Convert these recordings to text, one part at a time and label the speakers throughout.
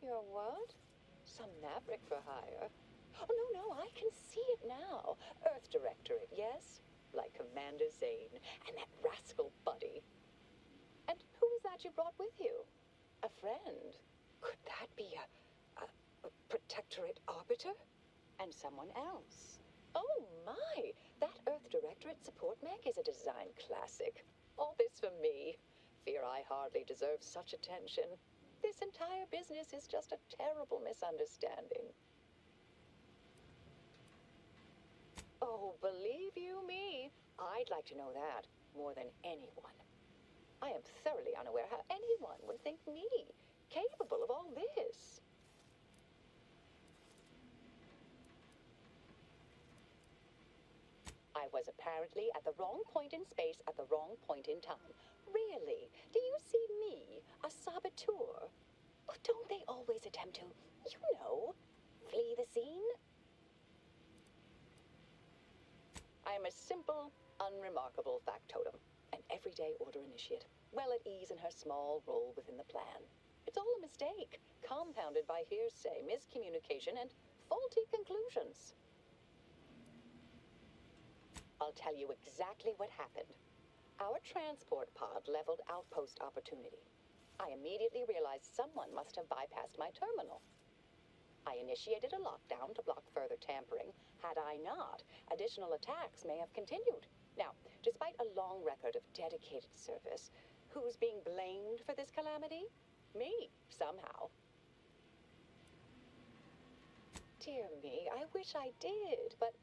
Speaker 1: Your what? Some maverick for hire? Oh, no, I can see it now. Earth Directorate, yes? Like Commander Zane and that rascal Buddy. And who is that you brought with you? A friend? Could that be a Protectorate arbiter? And someone else? Oh my! That Earth Directorate support mech is a design classic. All this for me. Fear I hardly deserve such attention. This entire business is just a terrible misunderstanding. Oh, believe you me, I'd like to know that more than anyone. I am thoroughly unaware how anyone would think me capable of all this. I was apparently at the wrong point in space at the wrong point in time. Really? Do you see me, a saboteur? Don't they always attempt to, flee the scene? I am a simple, unremarkable factotum, an everyday order initiate, well at ease in her small role within the plan. It's all a mistake, compounded by hearsay, miscommunication, and faulty conclusions. I'll tell you exactly what happened. Our transport pod leveled outpost opportunity. I immediately realized someone must have bypassed my terminal. I initiated a lockdown to block further tampering. Had I not, additional attacks may have continued. Now, despite a long record of dedicated service, who's being blamed for this calamity? Me, somehow. Dear me, I wish I did, but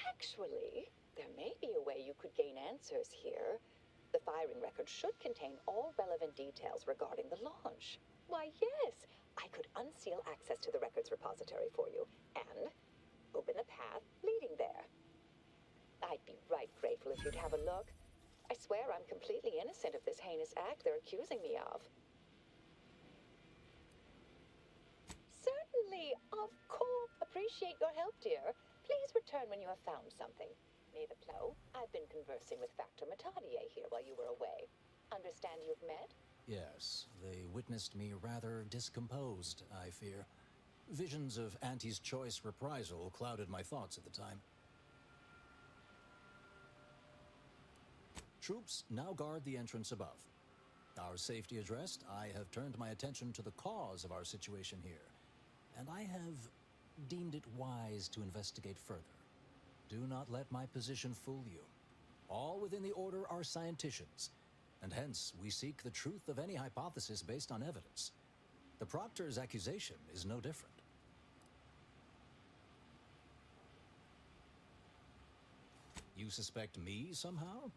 Speaker 1: actually, there may be a way you could gain answers here. The firing record should contain all relevant details regarding the launch. Why, yes, I could unseal access to the records repository for you and open the path leading there. I'd be right grateful if you'd have a look. I swear I'm completely innocent of this heinous act they're accusing me of. Certainly, of course. Appreciate your help, dear. Please return when you have found something. May the plow. I've been conversing with Factor Matadier here while you were away. Understand you've met?
Speaker 2: Yes, they witnessed me rather discomposed, I fear. Visions of Auntie's choice reprisal clouded my thoughts at the time. Troops now guard the entrance above. Our safety addressed, I have turned my attention to the cause of our situation here, and I have deemed it wise to investigate further. Do not let my position fool you. All within the Order are scienticians, and hence we seek the truth of any hypothesis based on evidence. The Proctor's accusation is no different. You suspect me somehow?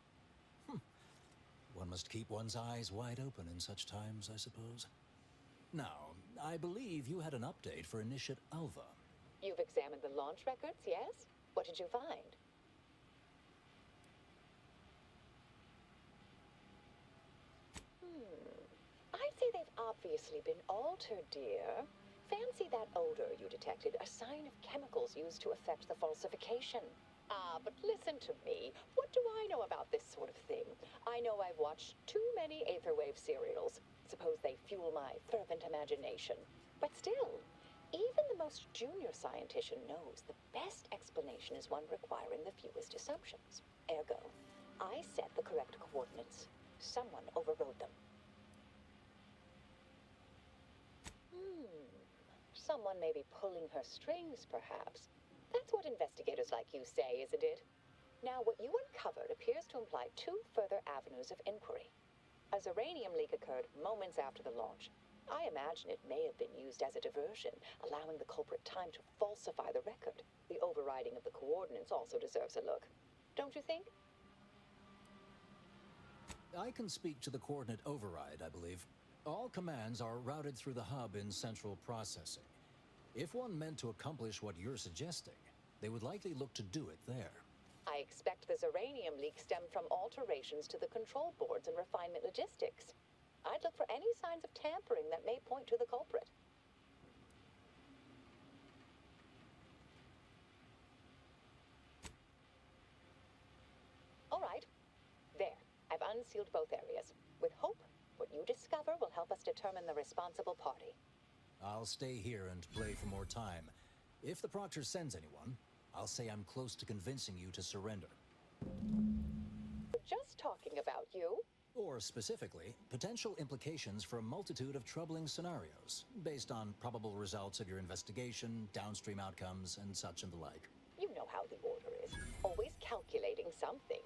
Speaker 2: One must keep one's eyes wide open in such times, I suppose. Now, I believe you had an update for Initiate Alva.
Speaker 1: You've examined the launch records, yes? What did you find? I'd say they've obviously been altered, dear. Fancy that odor you detected, a sign of chemicals used to affect the falsification. Ah, but listen to me. What do I know about this sort of thing? I know I've watched too many Aetherwave serials. Suppose they fuel my fervent imagination. But still, even the most junior scientician knows the best explanation is one requiring the fewest assumptions. Ergo, I set the correct coordinates. Someone overrode them. Someone may be pulling her strings, perhaps. That's what investigators like you say, isn't it? Now, what you uncovered appears to imply two further avenues of inquiry. A uranium leak occurred moments after the launch. I imagine it may have been used as a diversion, allowing the culprit time to falsify the record. The overriding of the coordinates also deserves a look. Don't you think?
Speaker 2: I can speak to the coordinate override, I believe. All commands are routed through the hub in central processing. If one meant to accomplish what you're suggesting, they would likely look to do it there.
Speaker 1: I expect the uranium leak stemmed from alterations to the control boards and refinement logistics. I'd look for any signs of tampering that may point to the culprit. All right. There. I've unsealed both areas. With hope, What you discover will help us determine the responsible party.
Speaker 2: I'll stay here and play for more time. If the Proctor sends anyone, I'll say I'm close to convincing you to surrender.
Speaker 1: We're just talking about you.
Speaker 2: Or specifically, potential implications for a multitude of troubling scenarios, based on probable results of your investigation, downstream outcomes, and such and the like.
Speaker 1: You know how the Order is, always calculating something.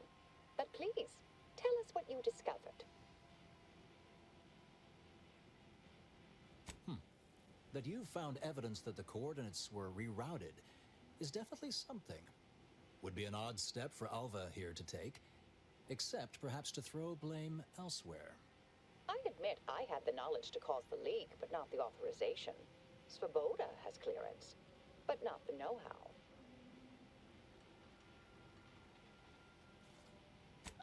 Speaker 1: But please, tell us what you discovered.
Speaker 2: That you found evidence that the coordinates were rerouted is definitely something. Would be an odd step for Alva here to take, except perhaps to throw blame elsewhere.
Speaker 1: I admit I had the knowledge to cause the leak, but not the authorization. Svoboda has clearance, but not the know-how.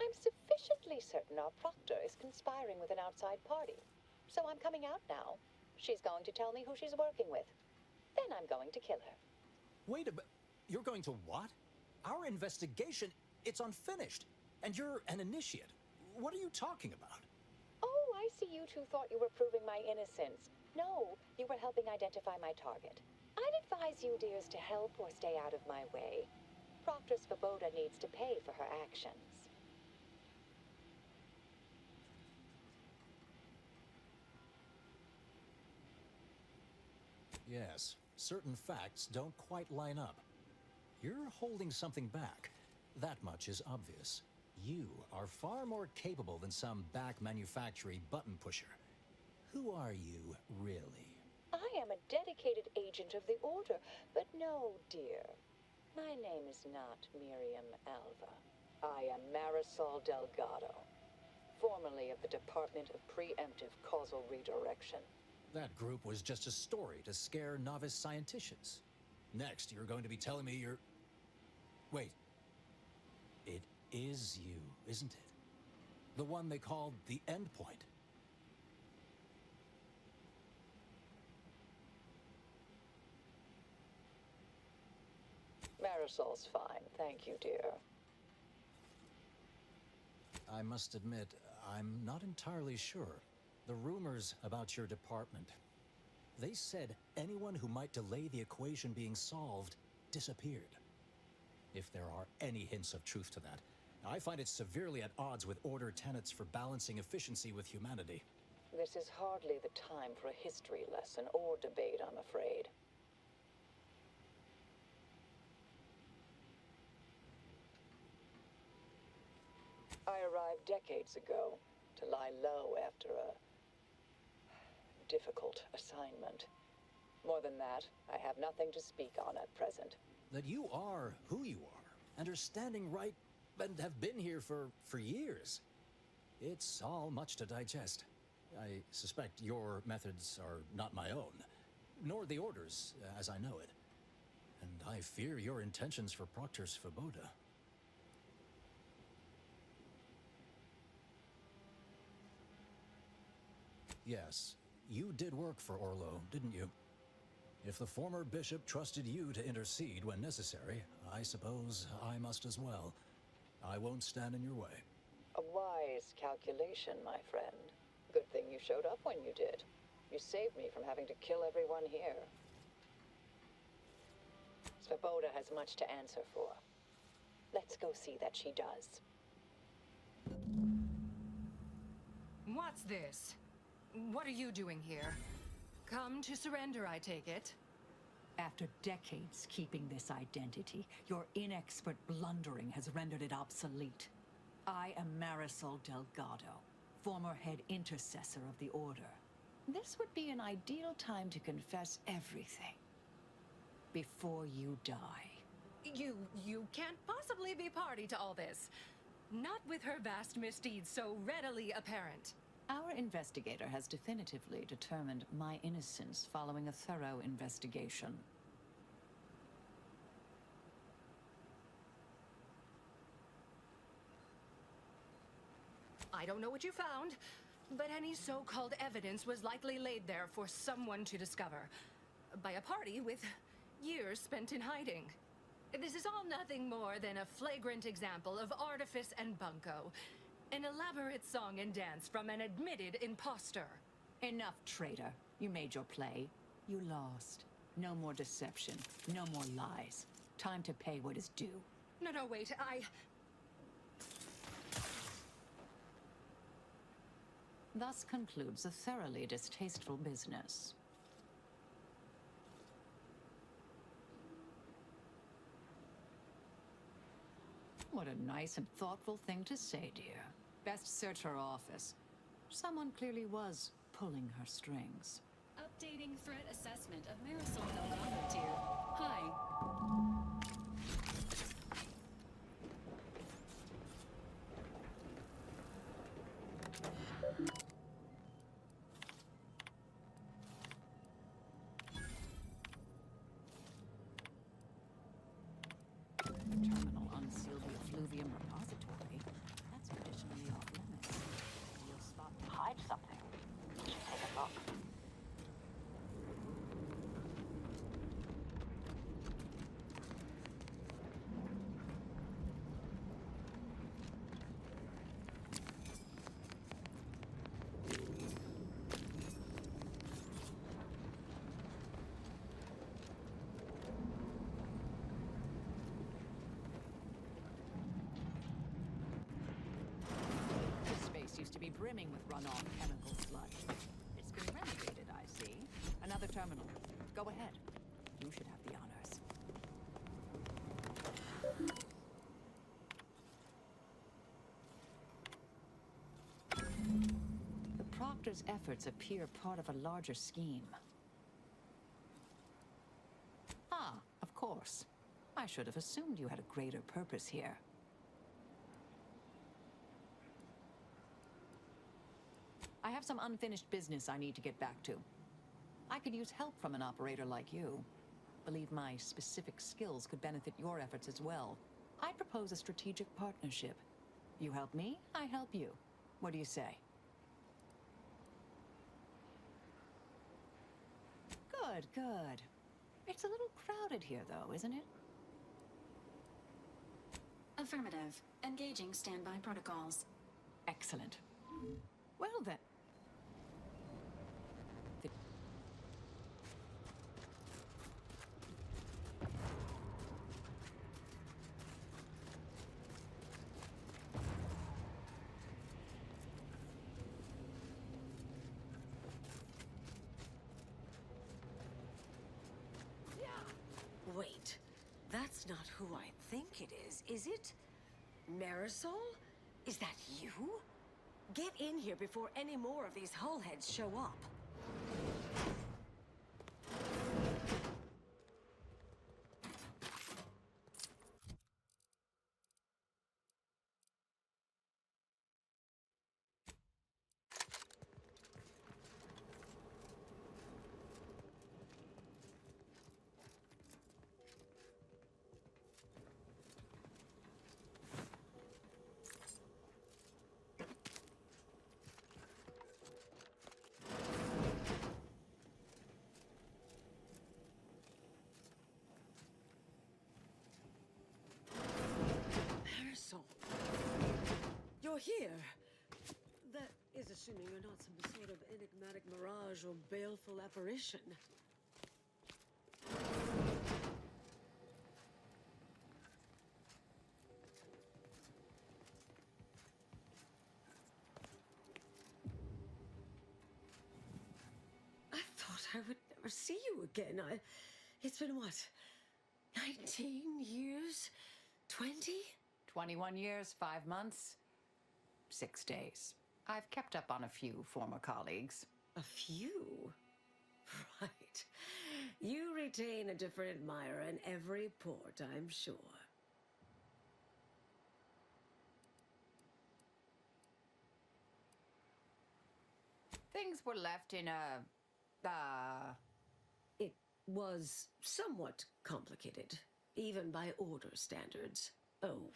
Speaker 1: I'm sufficiently certain our Proctor is conspiring with an outside party, so I'm coming out now. She's going to tell me who she's working with. Then I'm going to kill her.
Speaker 2: Wait a minute. You're going to what? Our investigation, it's unfinished. And you're an initiate. What are you talking about?
Speaker 1: Oh, I see you two thought you were proving my innocence. No, you were helping identify my target. I'd advise you dears to help or stay out of my way. Proctor Svoboda needs to pay for her actions.
Speaker 2: Yes, certain facts don't quite line up. You're holding something back. That much is obvious. You are far more capable than some back-manufactory button pusher. Who are you, really?
Speaker 1: I am a dedicated agent of the Order, but no, dear. My name is not Miriam Alva. I am Marisol Delgado, formerly of the Department of Preemptive Causal Redirection.
Speaker 2: That group was just a story to scare novice scienticians. Next, you're going to be telling me you're... Wait. It is you, isn't it? The one they called the Endpoint.
Speaker 1: Marisol's fine, thank you, dear.
Speaker 2: I must admit, I'm not entirely sure. The rumors about your department. They said anyone who might delay the equation being solved disappeared. If there are any hints of truth to that, I find it severely at odds with Order tenets for balancing efficiency with humanity.
Speaker 1: This is hardly the time for a history lesson or debate, I'm afraid. I arrived decades ago to lie low after a difficult assignment. More than that, I have nothing to speak on at present.
Speaker 2: That you are who you are, and are standing right, and have been here for years. It's all much to digest. I suspect your methods are not my own, nor the Order's, as I know it. And I fear your intentions for Proctor Svoboda. Yes, you did work for Orlo, didn't you? If the former bishop trusted you to intercede when necessary, I suppose I must as well. I won't stand in your way.
Speaker 1: A wise calculation, my friend. Good thing you showed up when you did. You saved me from having to kill everyone here. Svoboda has much to answer for. Let's go see that she does.
Speaker 3: What's this? What are you doing here? Come to surrender, I take it?
Speaker 4: After decades keeping this identity, your inexpert blundering has rendered it obsolete. I am Marisol Delgado, former head intercessor of the Order. This would be an ideal time to confess everything. Before you die.
Speaker 3: You can't possibly be party to all this. Not with her vast misdeeds so readily apparent.
Speaker 4: Our investigator has definitively determined my innocence following a thorough investigation.
Speaker 3: I don't know what you found, but any so-called evidence was likely laid there for someone to discover. By a party with years spent in hiding. This is all nothing more than a flagrant example of artifice and bunco. An elaborate song and dance from an admitted imposter.
Speaker 4: Enough, traitor. You made your play. You lost. No more deception. No more lies. Time to pay what is due.
Speaker 3: No, wait,
Speaker 4: Thus concludes a thoroughly distasteful business. What a nice and thoughtful thing to say, dear. Best search her office. Someone clearly was pulling her strings.
Speaker 5: Updating threat assessment of Marisol Delgado tier. Hi.
Speaker 4: Terminal unsealed the effluvium repository. That's traditionally off limits. Ideal spot to hide something. We should take a look. Used to be brimming with runoff chemical sludge. It's been renovated, I see. Another terminal. Go ahead. You should have the honors. The Proctor's efforts appear part of a larger scheme. Ah, of course. I should have assumed you had a greater purpose here. I have some unfinished business I need to get back to. I could use help from an operator like you. Believe my specific skills could benefit your efforts as well. I propose a strategic partnership. You help me, I help you. What do you say? Good, good. It's a little crowded here, though, isn't it?
Speaker 5: Affirmative. Engaging standby protocols.
Speaker 4: Excellent. Well then.
Speaker 6: Wait, that's not who I think it is it? Marisol? Is that you? Get in here before any more of these hullheads show up. You're here. That is assuming you're not some sort of enigmatic mirage or baleful apparition. I thought I would never see you again. It's been what? 19 years? 20?
Speaker 4: 21 years, 5 months, 6 days. I've kept up on a few former colleagues.
Speaker 6: A few? Right. You retain a different admirer in every port, I'm sure.
Speaker 4: Things were left in a...
Speaker 6: It was somewhat complicated, even by order standards. Oh,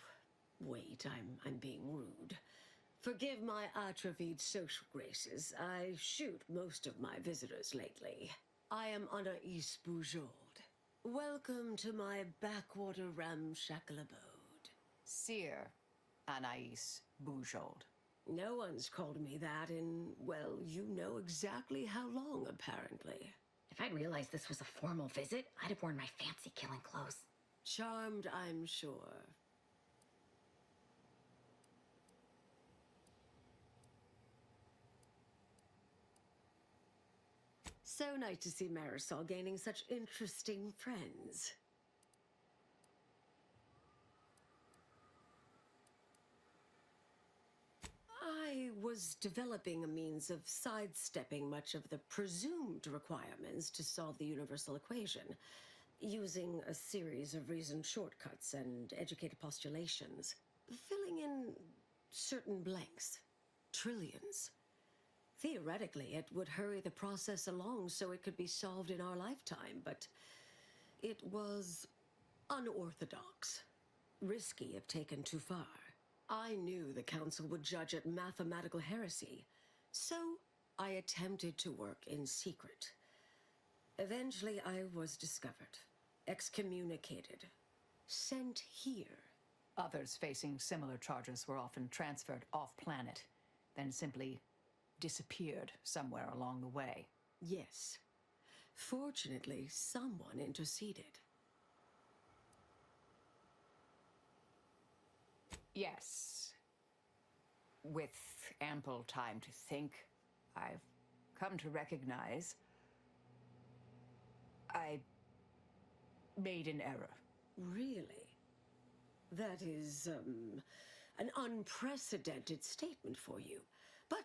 Speaker 6: wait, I'm being rude. Forgive my atrophied social graces. I shoot most of my visitors lately. I am Anaïs Boujold. Welcome to my backwater ramshackle abode.
Speaker 4: Seer Anaïs Boujold.
Speaker 6: No one's called me that in, well, you know exactly how long, apparently.
Speaker 7: If I'd realized this was a formal visit, I'd have worn my fancy killing clothes.
Speaker 6: Charmed, I'm sure. So nice to see Marisol gaining such interesting friends. I was developing a means of sidestepping much of the presumed requirements to solve the universal equation, using a series of reasoned shortcuts and educated postulations, filling in certain blanks. Trillions. Theoretically, it would hurry the process along so it could be solved in our lifetime, but it was unorthodox, risky if taken too far. I knew the Council would judge it mathematical heresy, so I attempted to work in secret. Eventually, I was discovered, excommunicated, sent here.
Speaker 4: Others facing similar charges were often transferred off-planet, then simply disappeared somewhere along the way.
Speaker 6: Yes. Fortunately, someone interceded.
Speaker 4: Yes. With ample time to think, I've come to recognize I made an error.
Speaker 6: Really? That is, an unprecedented statement for you. But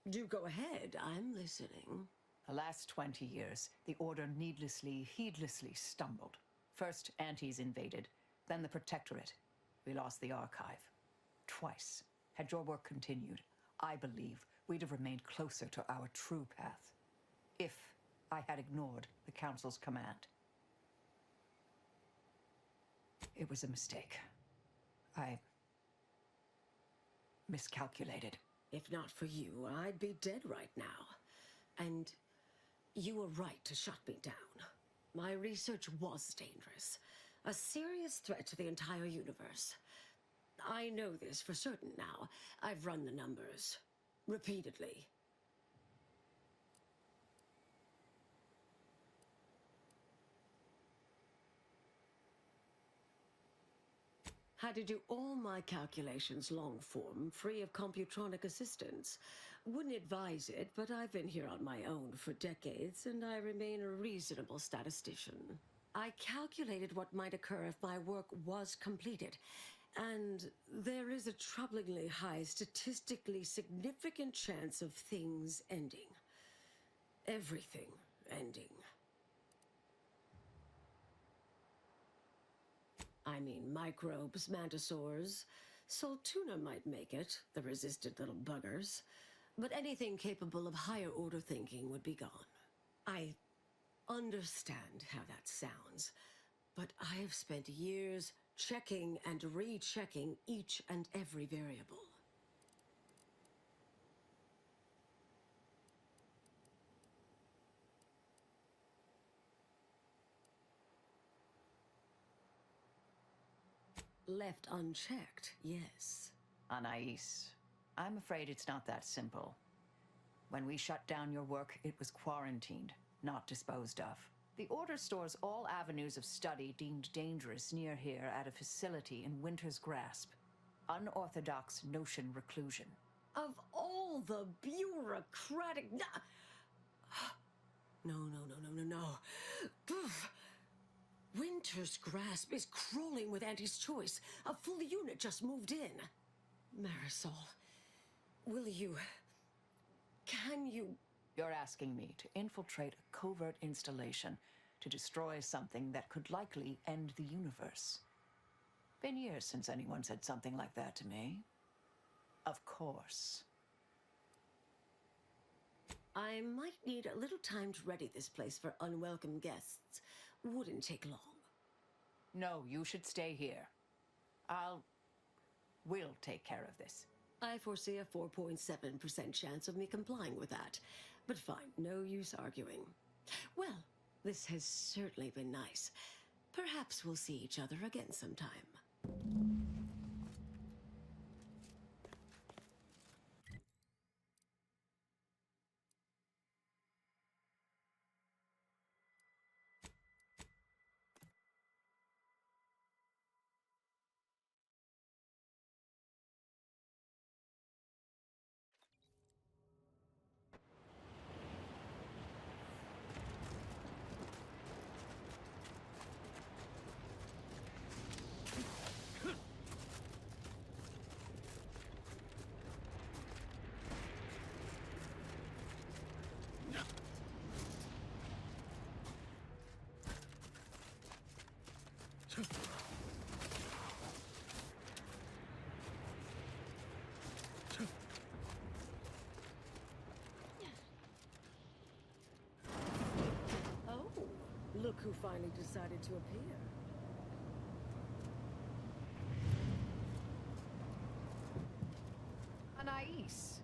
Speaker 6: do go ahead, I'm listening.
Speaker 4: The last 20 years, the Order needlessly, heedlessly stumbled. First, Antes invaded, then the Protectorate. We lost the Archive. Twice. Had your work continued, I believe we'd have remained closer to our true path. If I had ignored the Council's command. It was a mistake. I miscalculated.
Speaker 6: If not for you, I'd be dead right now. And you were right to shut me down. My research was dangerous. A serious threat to the entire universe. I know this for certain now. I've run the numbers. Repeatedly. Had to do all my calculations long form, free of computronic assistance. Wouldn't advise it, but I've been here on my own for decades, and I remain a reasonable statistician. I calculated what might occur if my work was completed, and there is a troublingly high, statistically significant chance of things ending. Everything ending. I mean, microbes, mantisaurs. Soltuna might make it, the resistant little buggers. But anything capable of higher order thinking would be gone. I understand how that sounds, but I have spent years checking and rechecking each and every variable. Left unchecked, yes.
Speaker 4: Anais, I'm afraid it's not that simple. When we shut down your work, it was quarantined, not disposed of. The Order stores all avenues of study deemed dangerous near here at a facility in Winter's Grasp. Unorthodox notion reclusion.
Speaker 6: Of all the bureaucratic... No. Oof. Winter's Grasp is crawling with Anti's choice. A full unit just moved in. Marisol, will you... Can you...
Speaker 4: You're asking me to infiltrate a covert installation to destroy something that could likely end the universe. Been years since anyone said something like that to me. Of course.
Speaker 6: I might need a little time to ready this place for unwelcome guests. Wouldn't take long.
Speaker 4: No, you should stay here. We'll take care of this.
Speaker 6: I foresee a 4.7% chance of me complying with that. But fine, no use arguing. Well, this has certainly been nice. Perhaps we'll see each other again sometime. Look who finally decided to appear.
Speaker 4: Anais,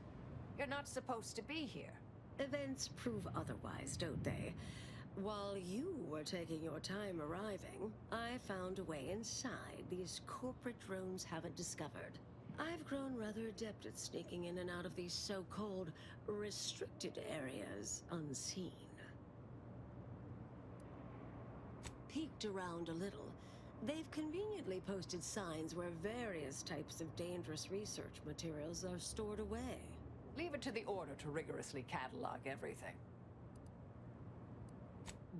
Speaker 4: you're not supposed to be here.
Speaker 6: Events prove otherwise, don't they? While you were taking your time arriving, I found a way inside these corporate drones haven't discovered. I've grown rather adept at sneaking in and out of these so-called restricted areas unseen. Peeked around a little. They've conveniently posted signs where various types of dangerous research materials are stored away.
Speaker 4: Leave it to the Order to rigorously catalog everything.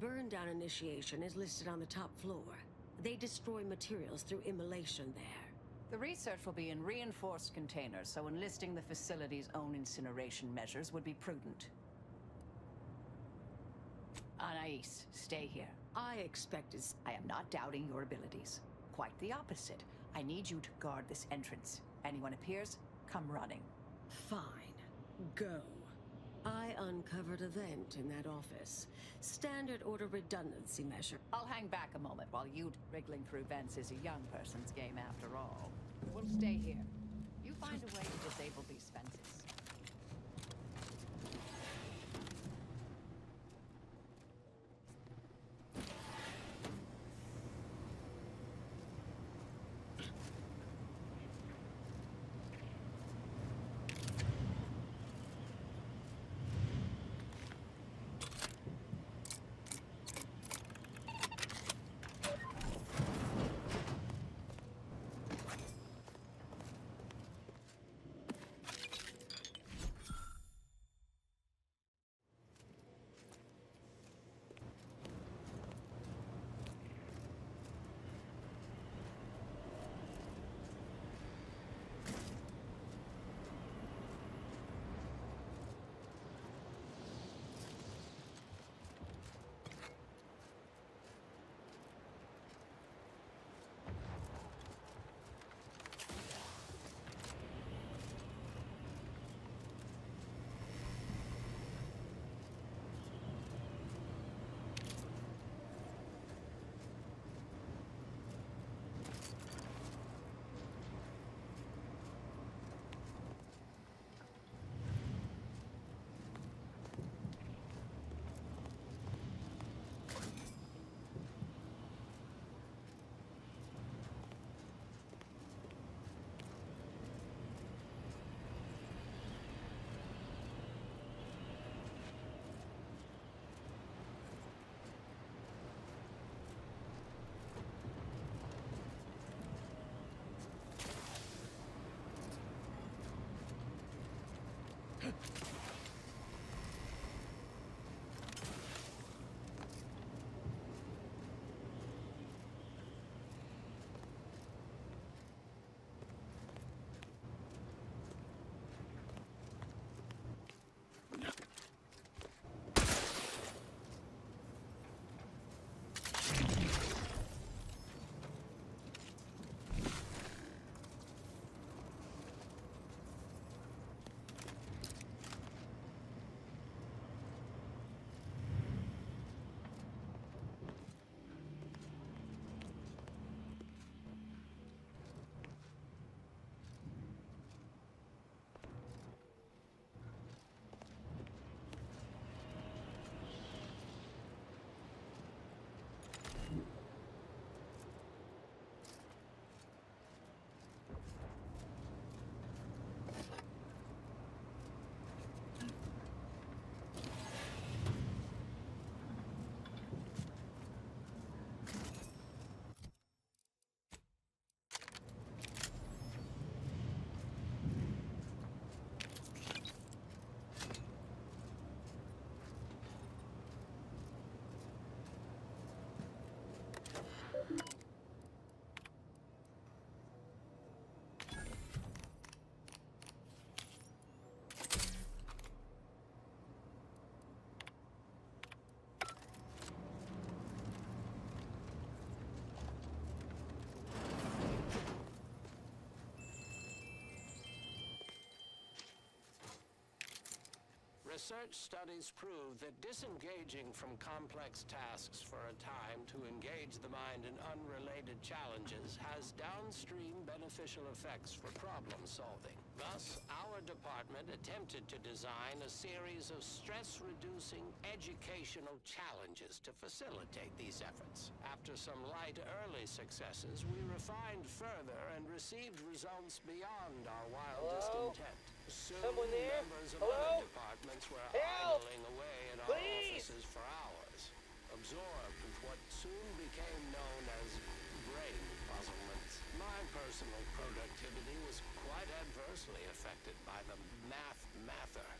Speaker 6: Burn down initiation is listed on the top floor. They destroy materials through immolation there.
Speaker 4: The research will be in reinforced containers, so enlisting the facility's own incineration measures would be prudent. Anais, stay here.
Speaker 6: I expected...
Speaker 4: I am not doubting your abilities. Quite the opposite. I need you to guard this entrance. Anyone appears, come running.
Speaker 6: Fine. Go. I uncovered a vent in that office. Standard order redundancy measure.
Speaker 4: I'll hang back a moment while you... Wriggling through vents is a young person's game after all. We'll stay here. You find a way to disable these fences.
Speaker 8: Research studies prove that disengaging from complex tasks for a time to engage the mind in unrelated challenges has downstream beneficial effects for problem solving. Thus, our department attempted to design a series of stress-reducing educational challenges to facilitate these efforts. After some light early successes, we refined further and received results beyond our wildest intent. Soon,
Speaker 9: Someone there?
Speaker 8: members of
Speaker 9: Hello?
Speaker 8: other departments were
Speaker 9: Help!
Speaker 8: idling away in our
Speaker 9: Please!
Speaker 8: offices for hours, absorbed with what soon became known as brain puzzlements. My personal productivity was quite adversely affected by the mather.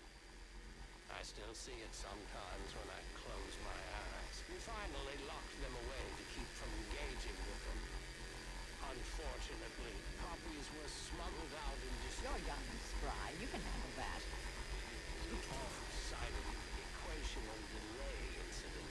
Speaker 8: I still see it sometimes when I close my eyes. We finally locked them away to keep from engaging with them. Unfortunately, copies were smuggled out in
Speaker 4: You're young and spry. You can handle that.
Speaker 8: off-sided equational delay incident.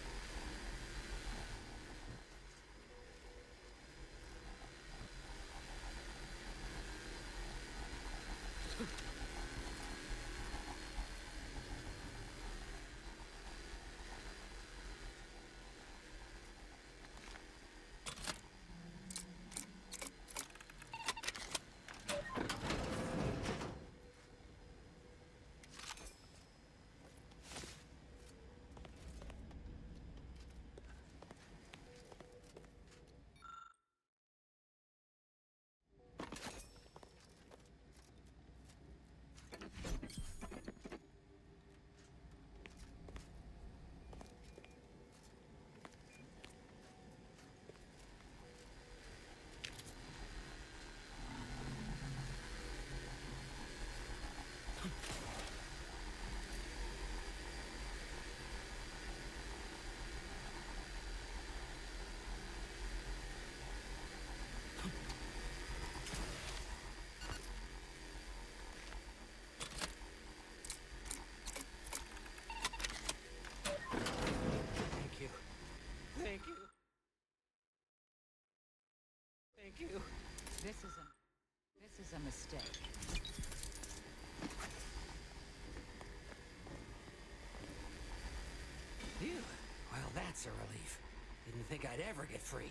Speaker 9: Thank you.
Speaker 4: This is a mistake.
Speaker 9: Phew. Well, that's a relief. Didn't think I'd ever get free.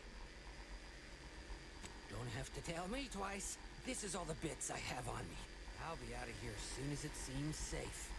Speaker 9: Don't have to tell me twice. This is all the bits I have on me. I'll be out of here as soon as it seems safe.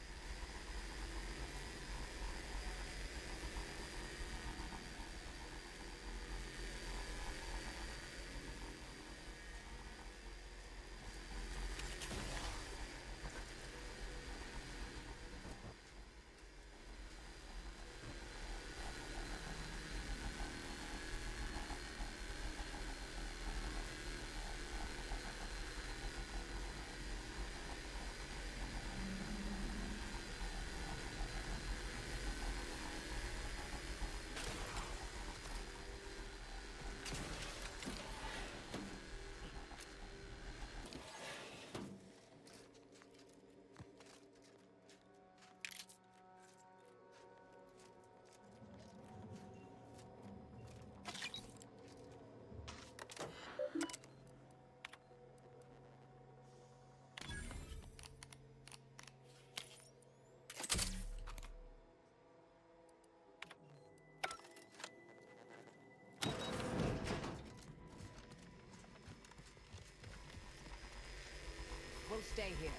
Speaker 4: We'll stay here.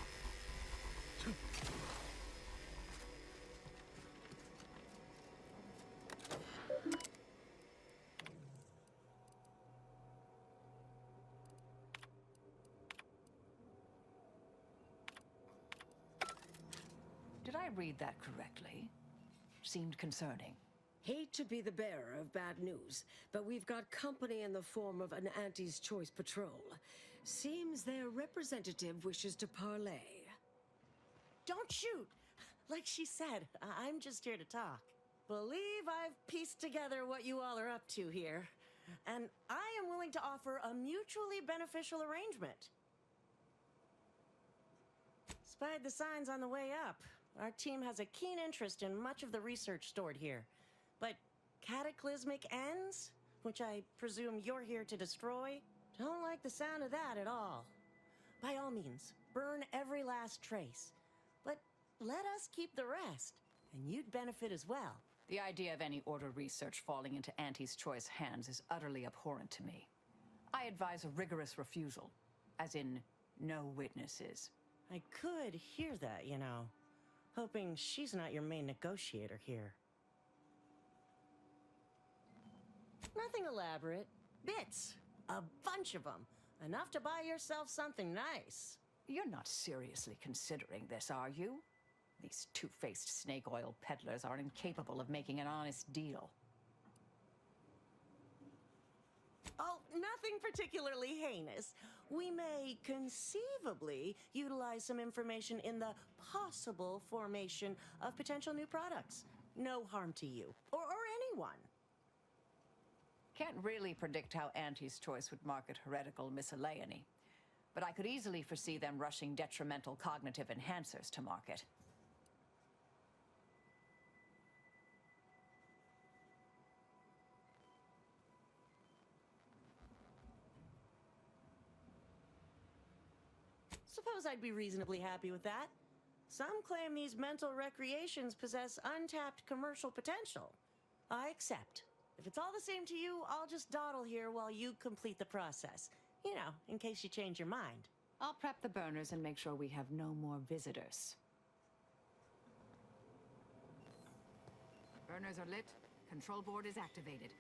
Speaker 4: Did I read that correctly? Seemed concerning.
Speaker 6: Hate to be the bearer of bad news, but we've got company in the form of an Auntie's Choice patrol. Seems their representative wishes to parley.
Speaker 10: Don't shoot! Like she said, I'm just here to talk. Believe I've pieced together what you all are up to here. And I am willing to offer a mutually beneficial arrangement. Spied the signs on the way up. Our team has a keen interest in much of the research stored here. But cataclysmic ends, which I presume you're here to destroy, don't like the sound of that at all. By all means, burn every last trace. But let us keep the rest, and you'd benefit as well.
Speaker 4: The idea of any Order research falling into Auntie's Choice hands is utterly abhorrent to me. I advise a rigorous refusal, as in no witnesses.
Speaker 10: I could hear that, you know. Hoping she's not your main negotiator here. Nothing elaborate. Bits. A bunch of them. Enough to buy yourself something nice.
Speaker 4: You're not seriously considering this, are you? These two-faced snake oil peddlers are incapable of making an honest deal.
Speaker 10: Oh, nothing particularly heinous. We may conceivably utilize some information in the possible formation of potential new products. No harm to you, or anyone.
Speaker 4: Can't really predict how Auntie's Choice would market heretical miscellany, but I could easily foresee them rushing detrimental cognitive enhancers to market.
Speaker 10: Suppose I'd be reasonably happy with that. Some claim these mental recreations possess untapped commercial potential. I accept. If it's all the same to you, I'll just dawdle here while you complete the process. You know, in case you change your mind.
Speaker 4: I'll prep the burners and make sure we have no more visitors. Burners are lit. Control board is activated.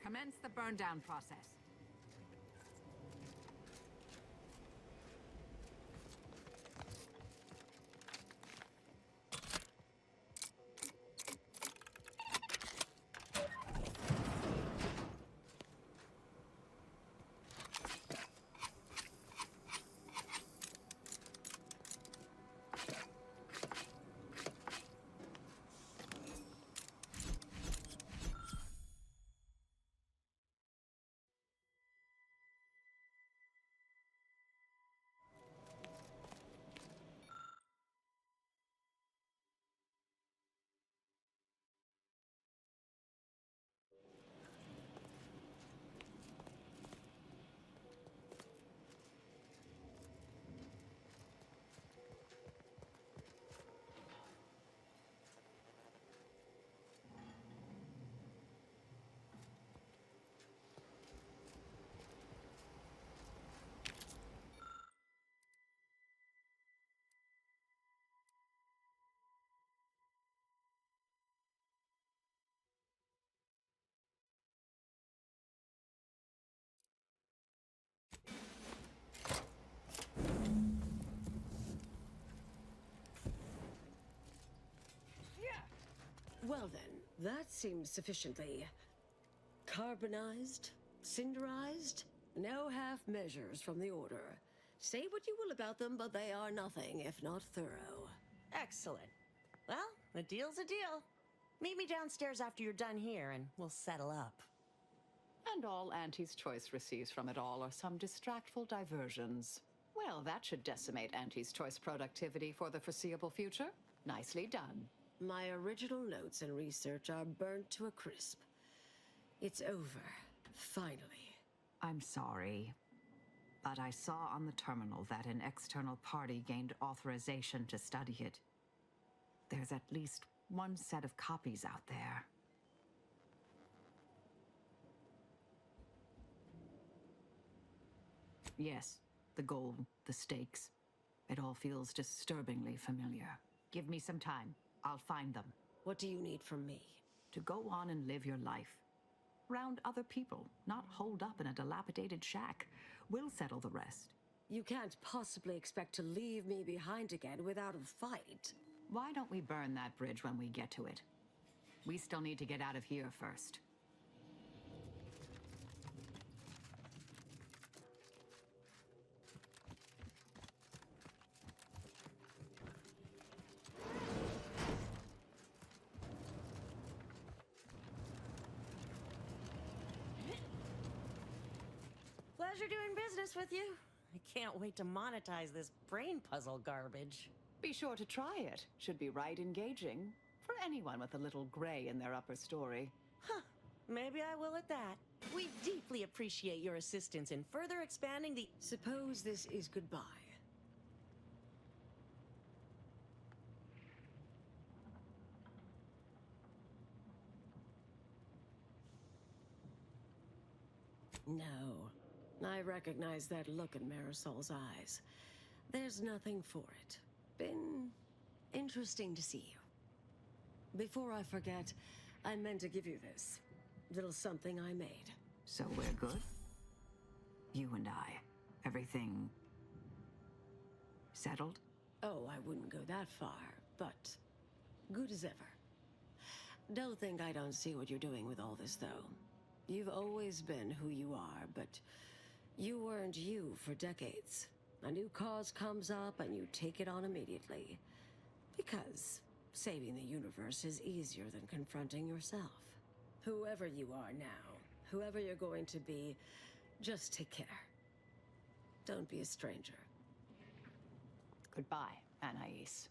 Speaker 4: Commence the burn down process.
Speaker 6: Well then, that seems sufficiently carbonized, cinderized. No half measures from the Order. Say what you will about them, but they are nothing if not thorough.
Speaker 10: Excellent. Well, a deal's a deal. Meet me downstairs after you're done here, and we'll settle up.
Speaker 4: And all Auntie's Choice receives from it all are some distractful diversions. Well, that should decimate Auntie's Choice productivity for the foreseeable future. Nicely done.
Speaker 6: My original notes and research are burnt to a crisp. It's over. Finally.
Speaker 4: I'm sorry, but I saw on the terminal that an external party gained authorization to study it. There's at least one set of copies out there. Yes, the goal, the stakes. It all feels disturbingly familiar. Give me some time. I'll find them.
Speaker 6: What do you need from me?
Speaker 4: To go on and live your life. Around other people, not holed up in a dilapidated shack. We'll settle the rest.
Speaker 6: You can't possibly expect to leave me behind again without a fight.
Speaker 4: Why don't we burn that bridge when we get to it? We still need to get out of here first.
Speaker 10: Pleasure doing business with you. I can't wait to monetize this brain puzzle garbage.
Speaker 4: Be sure to try it. Should be right engaging. For anyone with a little gray in their upper story.
Speaker 10: Huh. Maybe I will at that. We deeply appreciate your assistance in further expanding the...
Speaker 6: Suppose this is goodbye. No. I recognize that look in Marisol's eyes. There's nothing for it. Been interesting to see you. Before I forget, I meant to give you this. Little something I made.
Speaker 4: So we're good? You and I. Everything... settled?
Speaker 6: Oh, I wouldn't go that far, but good as ever. Don't think I don't see what you're doing with all this, though. You've always been who you are, but you weren't you for decades. A new cause comes up and you take it on immediately. Because saving the universe is easier than confronting yourself. Whoever you are now, whoever you're going to be, just take care. Don't be a stranger.
Speaker 4: Goodbye, Anais.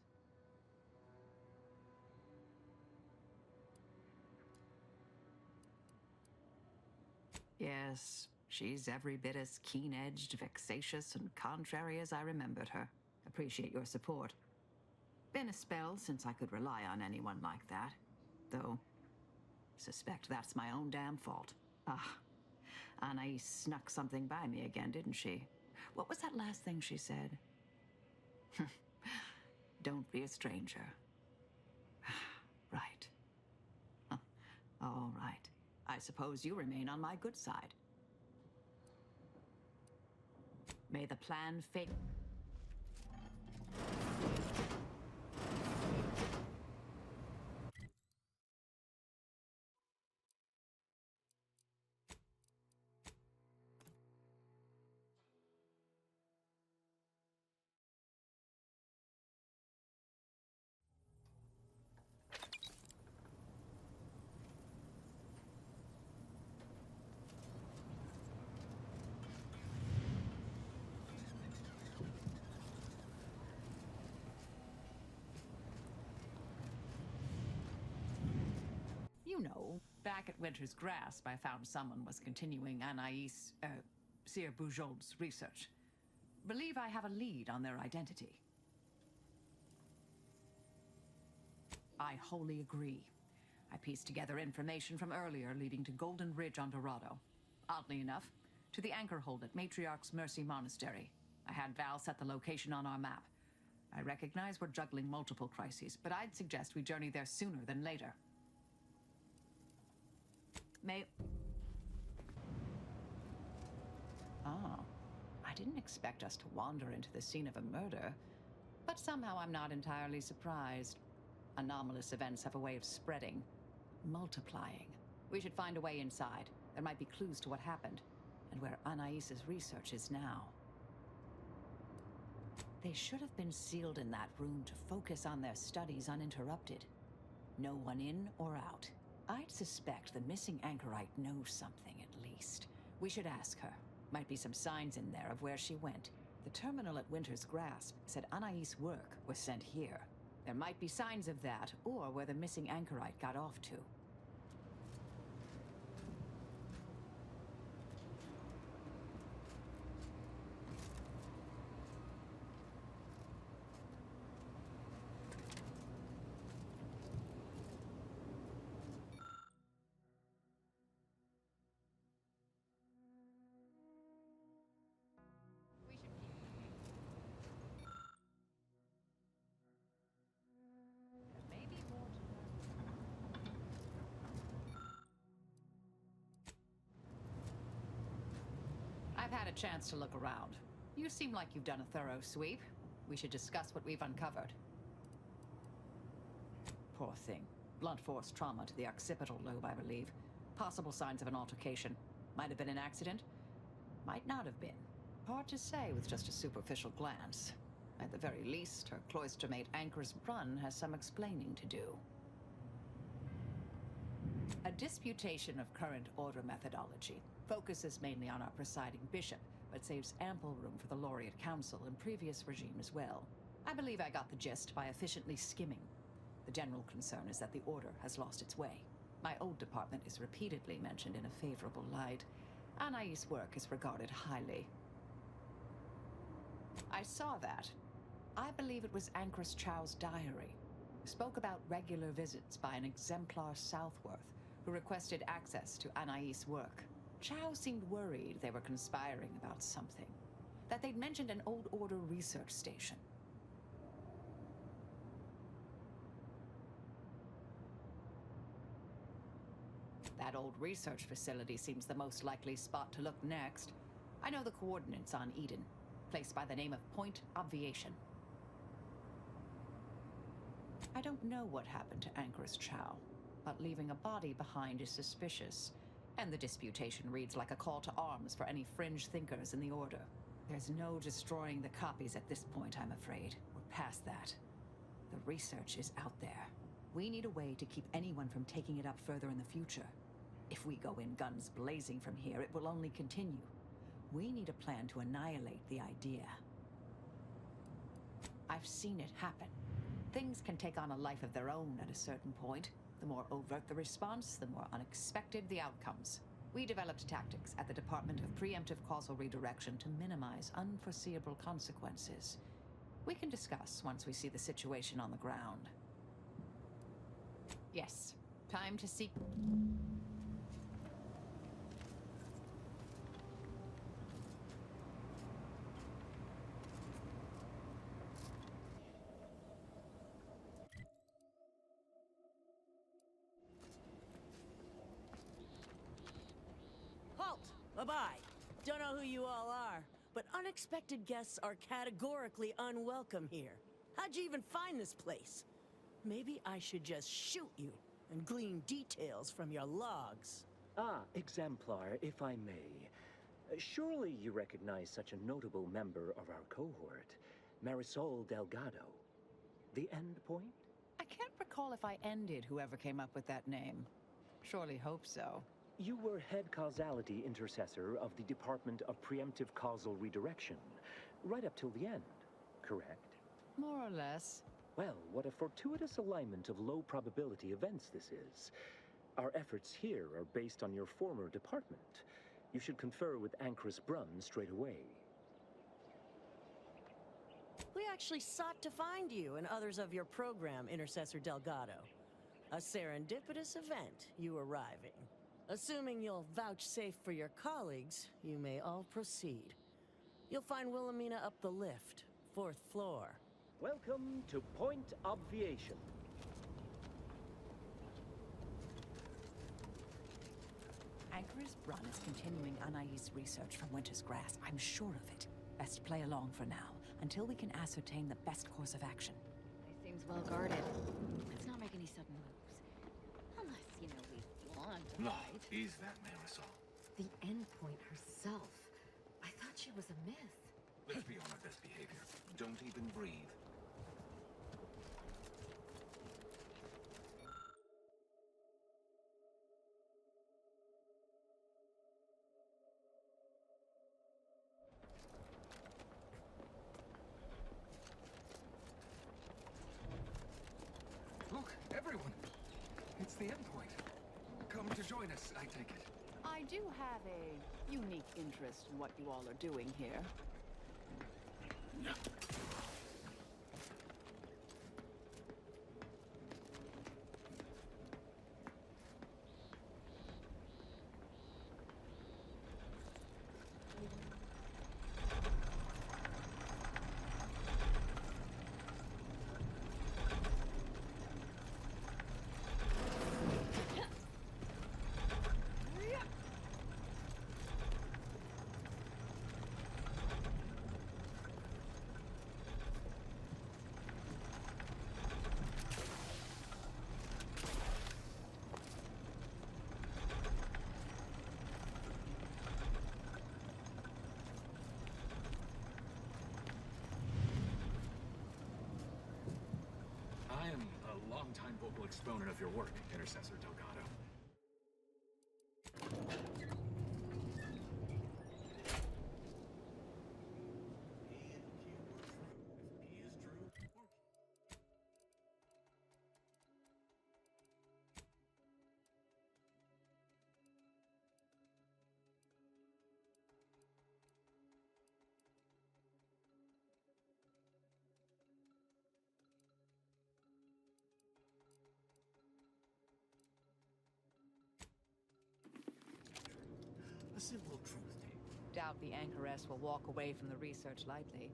Speaker 4: Yes, she's every bit as keen-edged, vexatious, and contrary as I remembered her. Appreciate your support. Been a spell since I could rely on anyone like that. Though, suspect that's my own damn fault. Ah, Anais snuck something by me again, didn't she? What was that last thing she said? Don't be a stranger. Right. Huh. All right. I suppose you remain on my good side. May the plan fail. You know, back at Winter's Grasp, I found someone was continuing Anais, Sir Bujold's research. Believe I have a lead on their identity. I wholly agree. I pieced together information from earlier leading to Golden Ridge on Dorado. Oddly enough, to the anchor hold at Matriarch's Mercy Monastery. I had Val set the location on our map. I recognize we're juggling multiple crises, but I'd suggest we journey there sooner than later. Oh, I didn't expect us to wander into the scene of a murder, but somehow I'm not entirely surprised. Anomalous events have a way of spreading, multiplying. We should find a way inside. There might be clues to what happened, and where Anais's research is now. They should have been sealed in that room to focus on their studies uninterrupted. No one in or out. I'd suspect the missing anchorite knows something, at least. We should ask her. Might be some signs in there of where she went. The terminal at Winter's Grasp said Anais' work was sent here. There might be signs of that, or where the missing anchorite got off to. I've had a chance to look around. You seem like you've done a thorough sweep. We should discuss what we've uncovered. Poor thing. Blunt force trauma to the occipital lobe, I believe. Possible signs of an altercation. Might have been an accident. Might not have been. Hard to say with just a superficial glance. At the very least, her cloister-mate Anchor's Run has some explaining to do. A disputation of current order methodology focuses mainly on our presiding bishop, but saves ample room for the laureate council and previous regime as well. I believe I got the gist by efficiently skimming. The general concern is that the order has lost its way. My old department is repeatedly mentioned in a favorable light. Anais' work is regarded highly. I saw that. I believe it was Anchoress Chow's diary. Spoke about regular visits by an exemplar Southworth, who requested access to Anais' work. Chow seemed worried they were conspiring about something. That they'd mentioned an old order research station. That old research facility seems the most likely spot to look next. I know the coordinates on Eden, placed by the name of Point Obviation. I don't know what happened to Anchoress Chow, but leaving a body behind is suspicious, and the disputation reads like a call to arms for any fringe thinkers in the Order. There's no destroying the copies at this point, I'm afraid. We're past that. The research is out there. We need a way to keep anyone from taking it up further in the future. If we go in guns blazing from here, it will only continue. We need a plan to annihilate the idea. I've seen it happen. Things can take on a life of their own at a certain point. The more overt the response, the more unexpected the outcomes. We developed tactics at the Department of Preemptive Causal Redirection to minimize unforeseeable consequences. We can discuss once we see the situation on the ground. Yes, time to seek...
Speaker 10: Halt! Bye-bye. Don't know who you all are, but unexpected guests are categorically unwelcome here. How'd you even find this place? Maybe I should just shoot you and glean details from your logs.
Speaker 11: Ah, Exemplar, if I may. Surely you recognize such a notable member of our cohort, Marisol Delgado. The end point?
Speaker 4: I can't recall if I ended whoever came up with that name. Surely hope so.
Speaker 11: You were head causality intercessor of the Department of Preemptive Causal Redirection, right up till the end, correct?
Speaker 4: More or less.
Speaker 11: Well, what a fortuitous alignment of low probability events this is. Our efforts here are based on your former department. You should confer with Anchoress Brunn straight away.
Speaker 10: We actually sought to find you and others of your program, Intercessor Delgado. A serendipitous event, you arriving. Assuming you'll vouchsafe for your colleagues, you may all proceed. You'll find Wilhelmina up the lift, 4th floor.
Speaker 11: Welcome to Point Obviation.
Speaker 4: Anchoress Brunn is continuing Anais' research from Winter's Grass. I'm sure of it. Best play along for now, until we can ascertain the best course of action.
Speaker 7: He seems well guarded. Let's not make any sudden moves. Unless, we want to, right?
Speaker 12: Is that Marisol?
Speaker 7: The endpoint herself. I thought she was a myth.
Speaker 12: Let's be on our best behavior. Don't even breathe. Look, everyone! It's the endpoint. Come to join us, I take it.
Speaker 1: I do have a unique interest in what you all are doing here.
Speaker 12: I am a longtime vocal exponent of your work, Intercessor Delgado.
Speaker 13: simple truth, Dave.
Speaker 4: Doubt the Anchoress will walk away from the research lightly.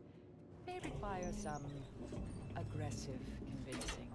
Speaker 4: May require some aggressive convincing.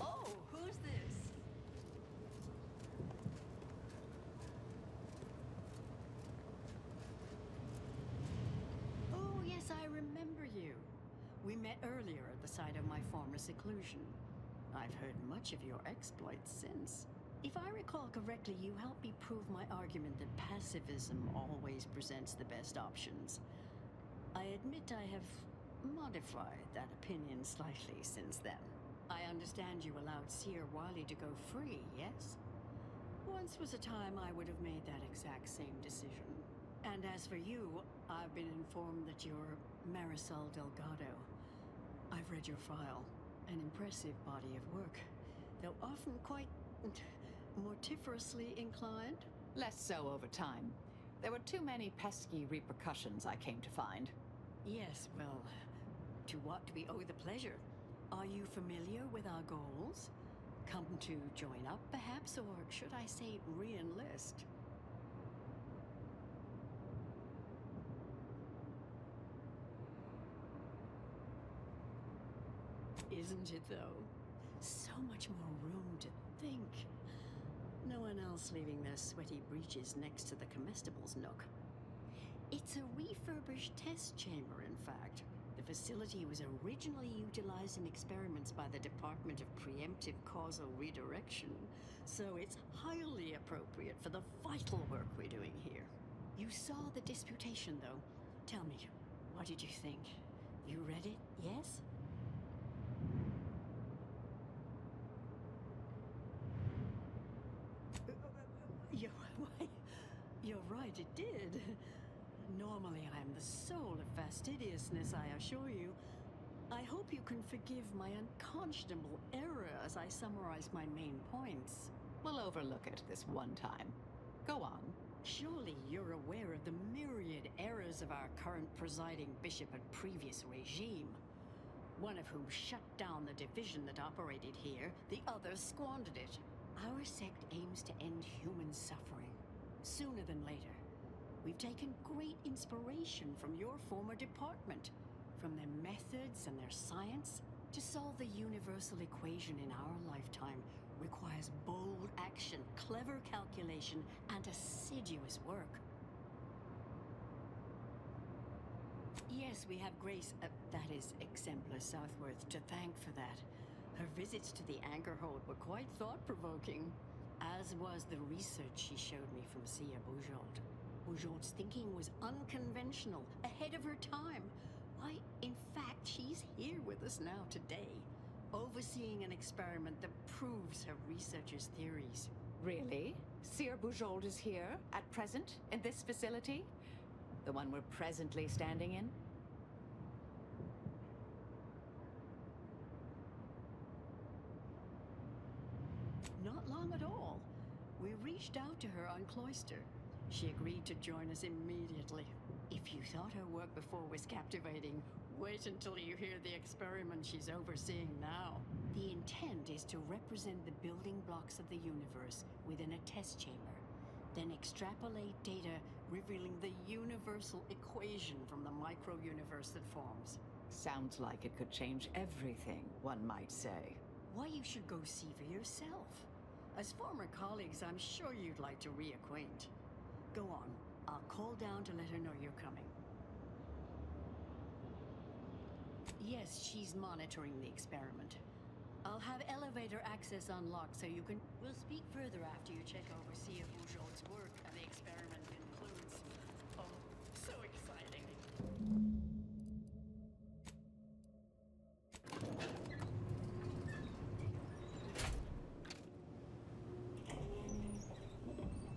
Speaker 3: Oh, who's this? Oh, yes, I remember you. We met earlier at the site of my former seclusion. I've heard much of your exploits since. If I recall correctly, you helped me prove my argument that pacifism always presents the best options. I admit I have modified that opinion slightly since then. I understand you allowed Seer Wiley to go free, yes? Once was a time I would have made that exact same decision. And as for you, I've been informed that you're Marisol Delgado. I've read your file. An impressive body of work, though often quite mortiferously inclined.
Speaker 4: Less so over time. There were too many pesky repercussions I came to find.
Speaker 3: Yes, well, to what do we owe the pleasure? Are you familiar with our goals? Come to join up, perhaps, or should I say re-enlist? Isn't it, though? So much more room to think. No one else leaving their sweaty breeches next to the comestibles nook. It's a refurbished test chamber, in fact. The facility was originally utilized in experiments by the Department of Preemptive Causal Redirection, so it's highly appropriate for the vital work we're doing here. You saw the disputation, though. Tell me, what did you think? You read it, yes? You're right, it did. Normally, I'm the soul of fastidiousness, I assure you. I hope you can forgive my unconscionable error as I summarize my main points.
Speaker 4: We'll overlook it this one time. Go on.
Speaker 3: Surely you're aware of the myriad errors of our current presiding bishop and previous regime. One of whom shut down the division that operated here, the other squandered it. Our sect aims to end human suffering, sooner than later. We've taken great inspiration from your former department, from their methods and their science. To solve the universal equation in our lifetime requires bold action, clever calculation, and assiduous work. Yes, we have Grace, that is Exemplar Southworth, to thank for that. Her visits to the anchor hold were quite thought-provoking, as was the research she showed me from Sia Bujold. Bujold's thinking was unconventional, ahead of her time. Why, in fact, she's here with us now today, overseeing an experiment that proves her researcher's theories.
Speaker 4: Really? Seer Bujold is here, at present, in this facility? The one we're presently standing in?
Speaker 3: Not long at all. We reached out to her on Cloister. She agreed to join us immediately. If you thought her work before was captivating, Wait until you hear the experiment she's overseeing now. The intent is to represent the building blocks of the universe within a test chamber, then extrapolate data revealing the universal equation from the micro-universe that forms.
Speaker 4: Sounds like it could change everything, one might say.
Speaker 3: Why, you should go see for yourself. As former colleagues, I'm sure you'd like to reacquaint. Go on. I'll call down to let her know you're coming. Yes, she's monitoring the experiment. I'll have elevator access unlocked so you can... We'll speak further after you check over, see if Ujol's work and the experiment concludes. Oh, so exciting.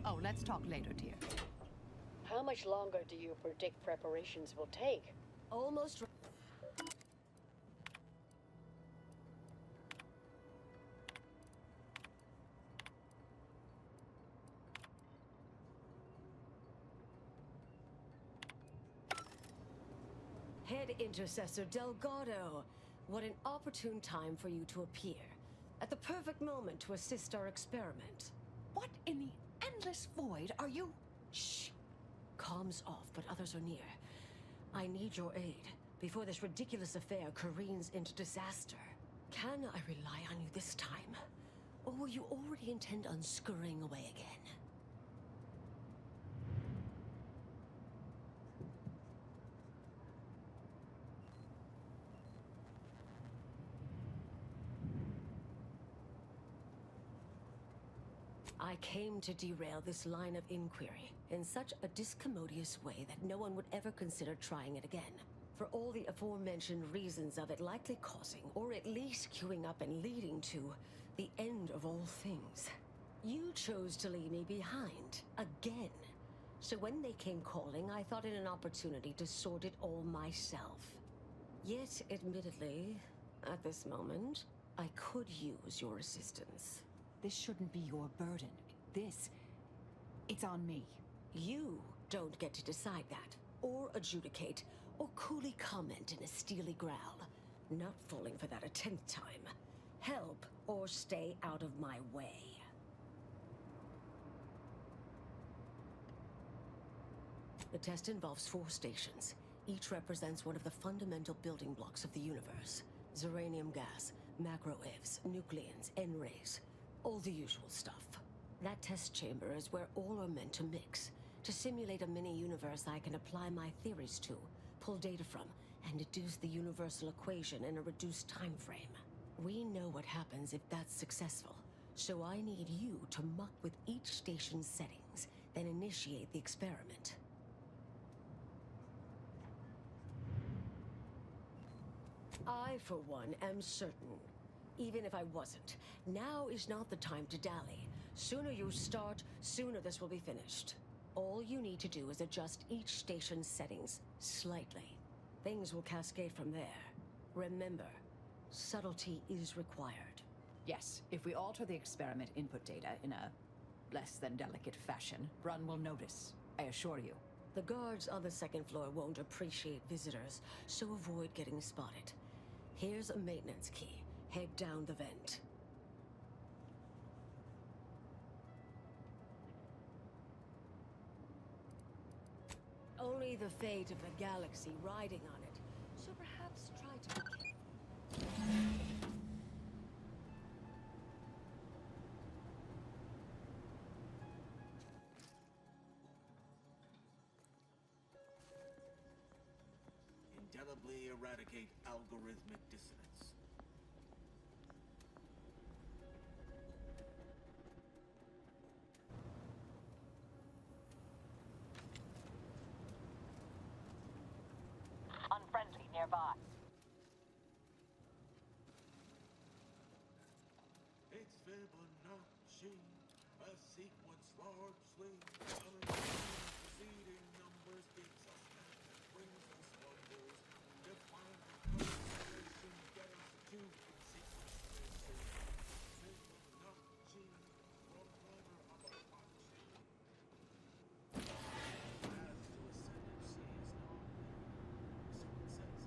Speaker 4: Oh, let's talk later, dear.
Speaker 3: How much longer do you predict preparations will take?
Speaker 6: Almost. Head Intercessor Delgado, what an opportune time for you to appear. At the perfect moment to assist our experiment.
Speaker 4: What in the endless void are you...
Speaker 6: Shh. Comms off, but others are near. I need your aid before this ridiculous affair careens into disaster. Can I rely on you this time? Or will you already intend on scurrying away again? I came to derail this line of inquiry in such a discommodious way that no one would ever consider trying it again. For all the aforementioned reasons of it likely causing, or at least queuing up and leading to, the end of all things. You chose to leave me behind, again. So when they came calling, I thought it an opportunity to sort it all myself. Yet, admittedly, at this moment, I could use your assistance.
Speaker 4: This shouldn't be your burden. It's on me.
Speaker 6: You don't get to decide that, or adjudicate, or coolly comment in a steely growl. Not falling for that a 10th time. Help, or stay out of my way. The test involves 4 stations. Each represents one of the fundamental building blocks of the universe. Zeranium gas, macro-ivs, nucleons, N-rays. All the usual stuff. That test chamber is where all are meant to mix. To simulate a mini-universe I can apply my theories to, pull data from, and deduce the universal equation in a reduced time frame. We know what happens if that's successful, so I need you to muck with each station's settings, then initiate the experiment. I, for one, am certain. Even if I wasn't, now is not the time to dally. Sooner you start, sooner this will be finished. All you need to do is adjust each station's settings slightly. Things will cascade from there. Remember, subtlety is required.
Speaker 4: Yes, if we alter the experiment input data in a less than delicate fashion, Brun will notice, I assure you.
Speaker 6: The guards on the 2nd floor won't appreciate visitors, so avoid getting spotted. Here's a maintenance key. Head down the vent. Only the fate of the galaxy riding on it, so perhaps try to be careful.
Speaker 13: Indelibly eradicate algorithmic dissonance.
Speaker 1: Unfriendly nearby.
Speaker 13: It's Fibonacci, a sequence largely preceding numbers gives us math that brings us wonders. Define the constellation, get us to sequence. Fibonacci, runner of Apache. As to ascendancy is not. Someone says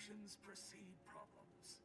Speaker 13: actions precede problems.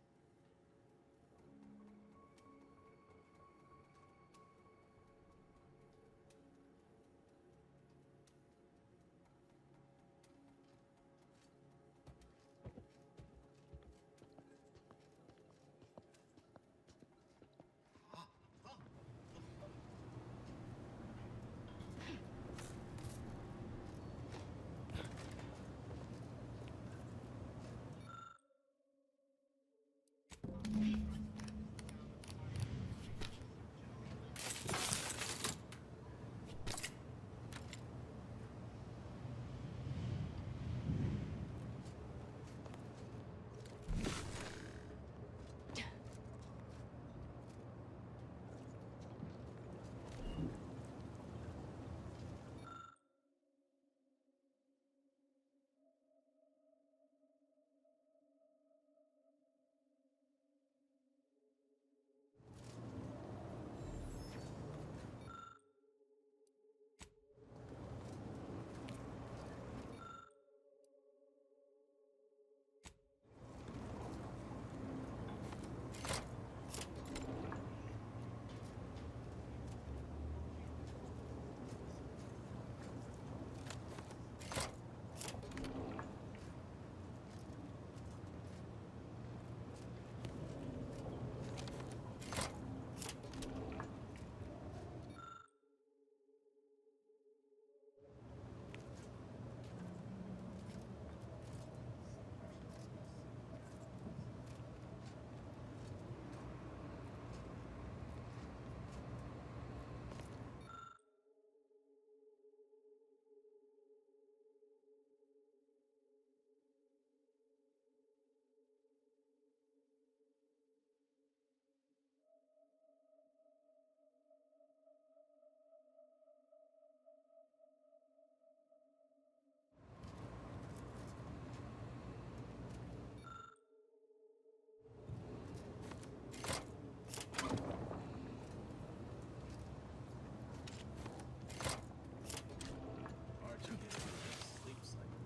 Speaker 13: Sleep cycle.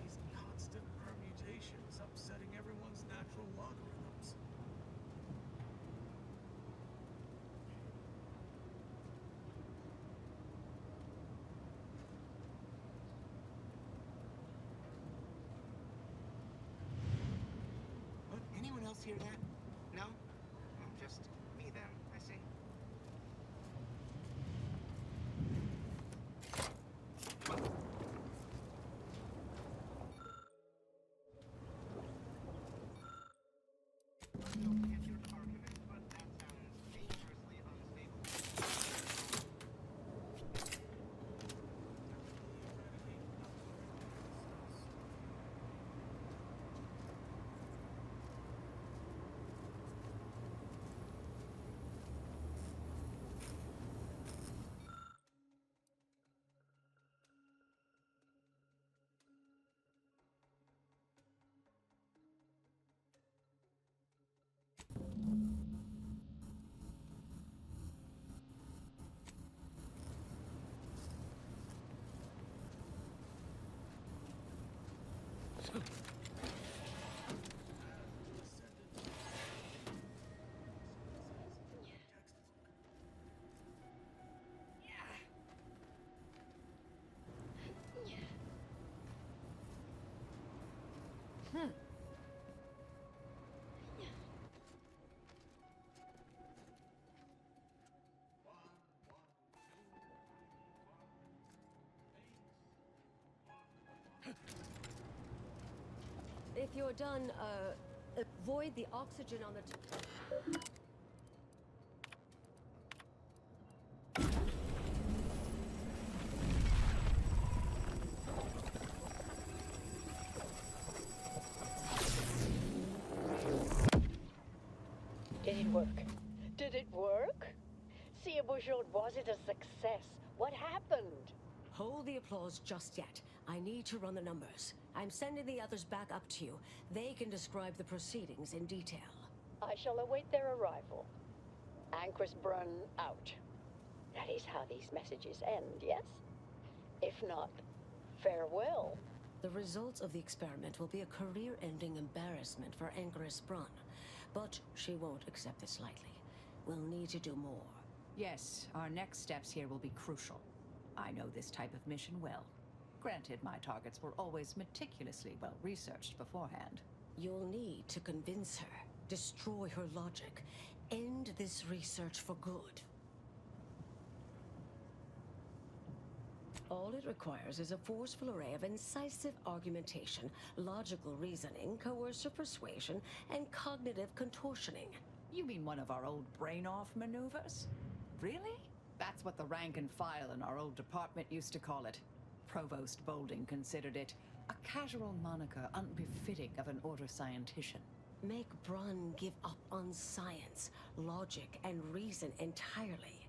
Speaker 13: These constant permutations upsetting everyone's natural logarithms.
Speaker 14: What? Anyone else hear that? No? Well, just me then, I see.
Speaker 6: If you're done, avoid the oxygen on the
Speaker 1: Did it work? Did it work? See, Bouchard, was it a success? What happened?
Speaker 6: Hold the applause just yet. I need to run the numbers. I'm sending the others back up to you. They can describe the proceedings in detail.
Speaker 1: I shall await their arrival. Anchor's Brun out. That is how these messages end, yes? If not, farewell.
Speaker 6: The results of the experiment will be a career-ending embarrassment for Anchoress Brunn. But she won't accept this lightly. We'll need to do more.
Speaker 4: Yes, our next steps here will be crucial. I know this type of mission well. Granted, my targets were always meticulously well researched beforehand.
Speaker 6: You'll need to convince her, destroy her logic, end this research for good. All it requires is a forceful array of incisive argumentation, logical reasoning, coercive persuasion, and cognitive contortioning.
Speaker 4: You mean one of our old brain-off maneuvers? Really? That's what the rank and file in our old department used to call it. Provost Bolding considered it a casual moniker unbefitting of an order scientician.
Speaker 6: Make Brunn give up on science, logic, and reason entirely.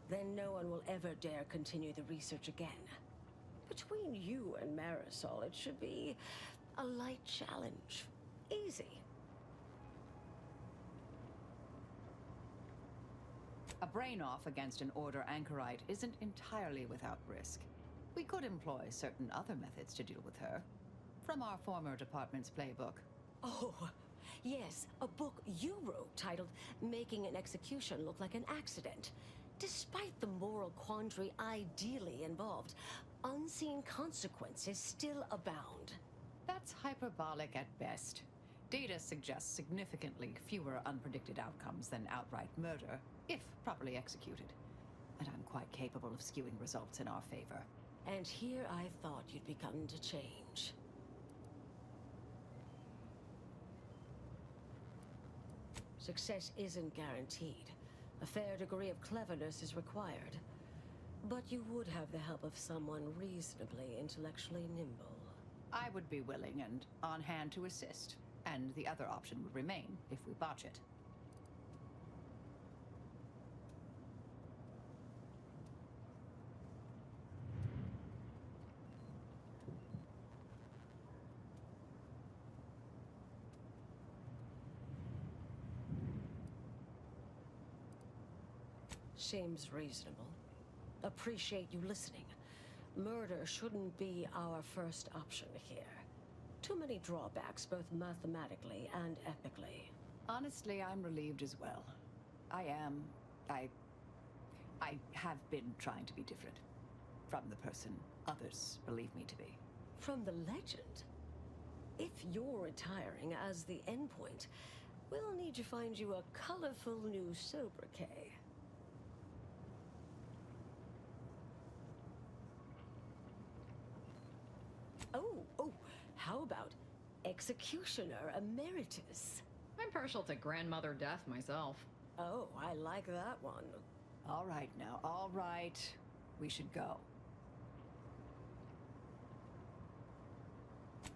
Speaker 6: Then no one will ever dare continue the research again. Between you and Marisol, it should be a light challenge. Easy.
Speaker 4: A brain-off against an Order anchorite isn't entirely without risk. We could employ certain other methods to deal with her. From our former department's playbook.
Speaker 6: Oh, yes, a book you wrote titled Making an Execution Look Like an Accident. Despite the moral quandary ideally involved, unseen consequences still abound.
Speaker 4: That's hyperbolic at best. Data suggests significantly fewer unpredicted outcomes than outright murder, if properly executed. And I'm quite capable of skewing results in our favor.
Speaker 6: And here I thought you'd begun to change. Success isn't guaranteed. A fair degree of cleverness is required. But you would have the help of someone reasonably intellectually nimble.
Speaker 4: I would be willing and on hand to assist. And the other option would remain if we botch it.
Speaker 6: Seems reasonable. Appreciate you listening. Murder shouldn't be our first option here. Too many drawbacks, both mathematically and ethically.
Speaker 4: Honestly, I'm relieved as well. I have been trying to be different. From the person others believe me to be.
Speaker 6: From the legend? If you're retiring as the endpoint, we'll need to find you a colorful new sobriquet. Oh, how about Executioner Emeritus?
Speaker 15: I'm partial to Grandmother Death myself.
Speaker 6: Oh, I like that one.
Speaker 4: All right now, all right. We should go.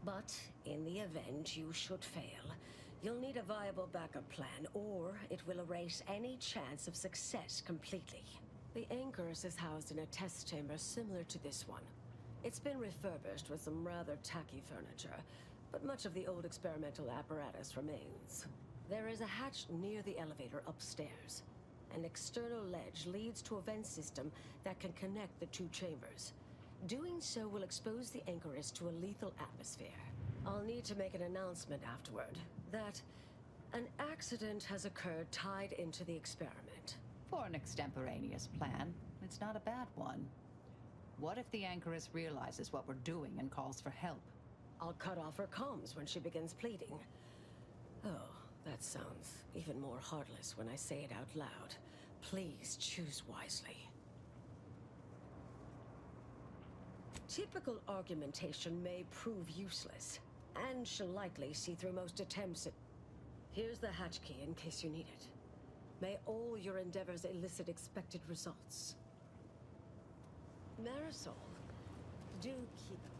Speaker 6: But in the event you should fail, you'll need a viable backup plan, or it will erase any chance of success completely. The Anchoress is housed in a test chamber similar to this one. It's been refurbished with some rather tacky furniture, but much of the old experimental apparatus remains. There is a hatch near the elevator upstairs. An external ledge leads to a vent system that can connect the two chambers. Doing so will expose the Anchoress to a lethal atmosphere. I'll need to make an announcement afterward that an accident has occurred tied into the experiment.
Speaker 4: For an extemporaneous plan, it's not a bad one. What if the Anchoress realizes what we're doing and calls for help?
Speaker 6: I'll cut off her comms when she begins pleading. Oh, that sounds even more heartless when I say it out loud. Please choose wisely. Typical argumentation may prove useless, and she'll likely see through most attempts at... Here's the hatch key in case you need it. May all your endeavors elicit expected results. Marisol, do keep it.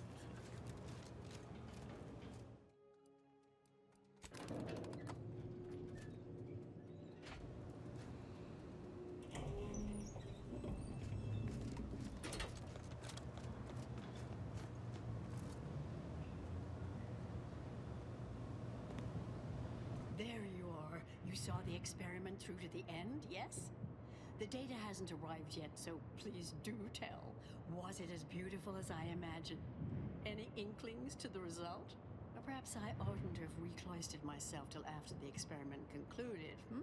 Speaker 3: There you are. You saw the experiment through to the end, yes? The data hasn't arrived yet, so please do tell. Was it as beautiful as I imagined? Any inklings to the result? Or perhaps I oughtn't have recloistered myself till after the experiment concluded, hmm?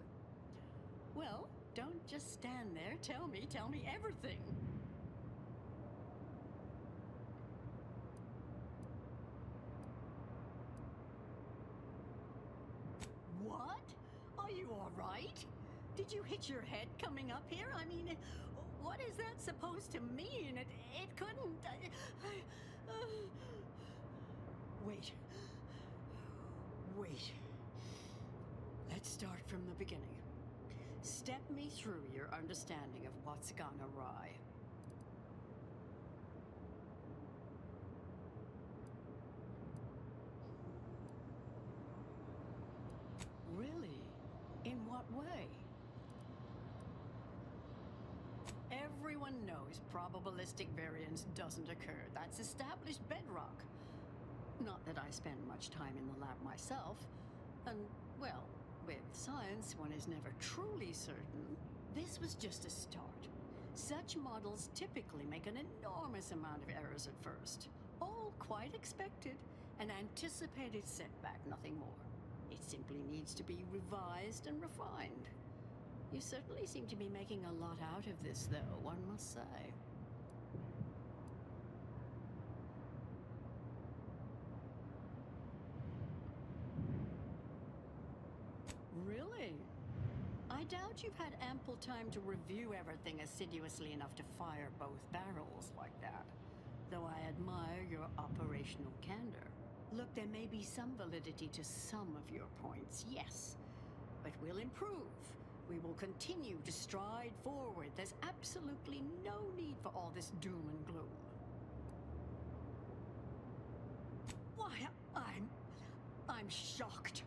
Speaker 3: Well, don't just stand there. Tell me everything. What? Are you all right? Did you hit your head coming up here? I mean, what is that supposed to mean? It couldn't. Wait. Let's start from the beginning. Step me through your understanding of what's gone awry. Really? In what way? Everyone knows probabilistic variance doesn't occur. That's established bedrock. Not that I spend much time in the lab myself. And, well, with science, one is never truly certain. This was just a start. Such models typically make an enormous amount of errors at first. All quite expected. An anticipated setback, nothing more. It simply needs to be revised and refined. You certainly seem to be making a lot out of this, though, one must say. Really? I doubt you've had ample time to review everything assiduously enough to fire both barrels like that. Though I admire your operational candor. Look, there may be some validity to some of your points, yes. But we'll improve. We will continue to stride forward. There's absolutely no need for all this doom and gloom. Why, I'm shocked.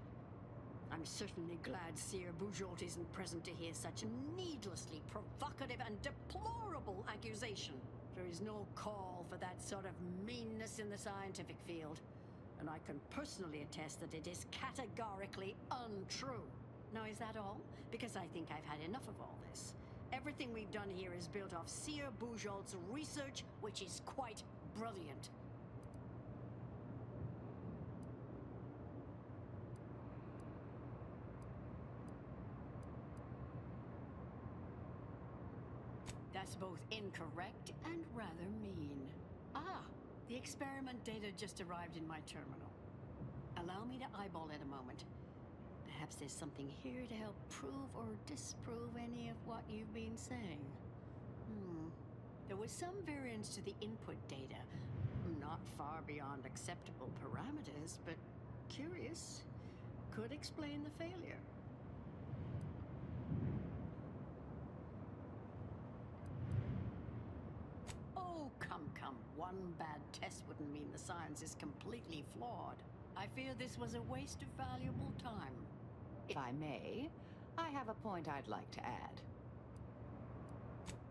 Speaker 3: I'm certainly glad Seer Bujold isn't present to hear such a needlessly provocative and deplorable accusation. There is no call for that sort of meanness in the scientific field. And I can personally attest that it is categorically untrue. Now, is that all? Because I think I've had enough of all this. Everything we've done here is built off Seer Bujold's research, which is quite brilliant. That's both incorrect and rather mean. Ah, the experiment data just arrived in my terminal. Allow me to eyeball it a moment. Perhaps there's something here to help prove or disprove any of what you've been saying. There was some variance to the input data. Not far beyond acceptable parameters, but curious. Could explain the failure. Oh, come. One bad test wouldn't mean the science is completely flawed. I fear this was a waste of valuable time.
Speaker 1: If I may, I have a point I'd like to add.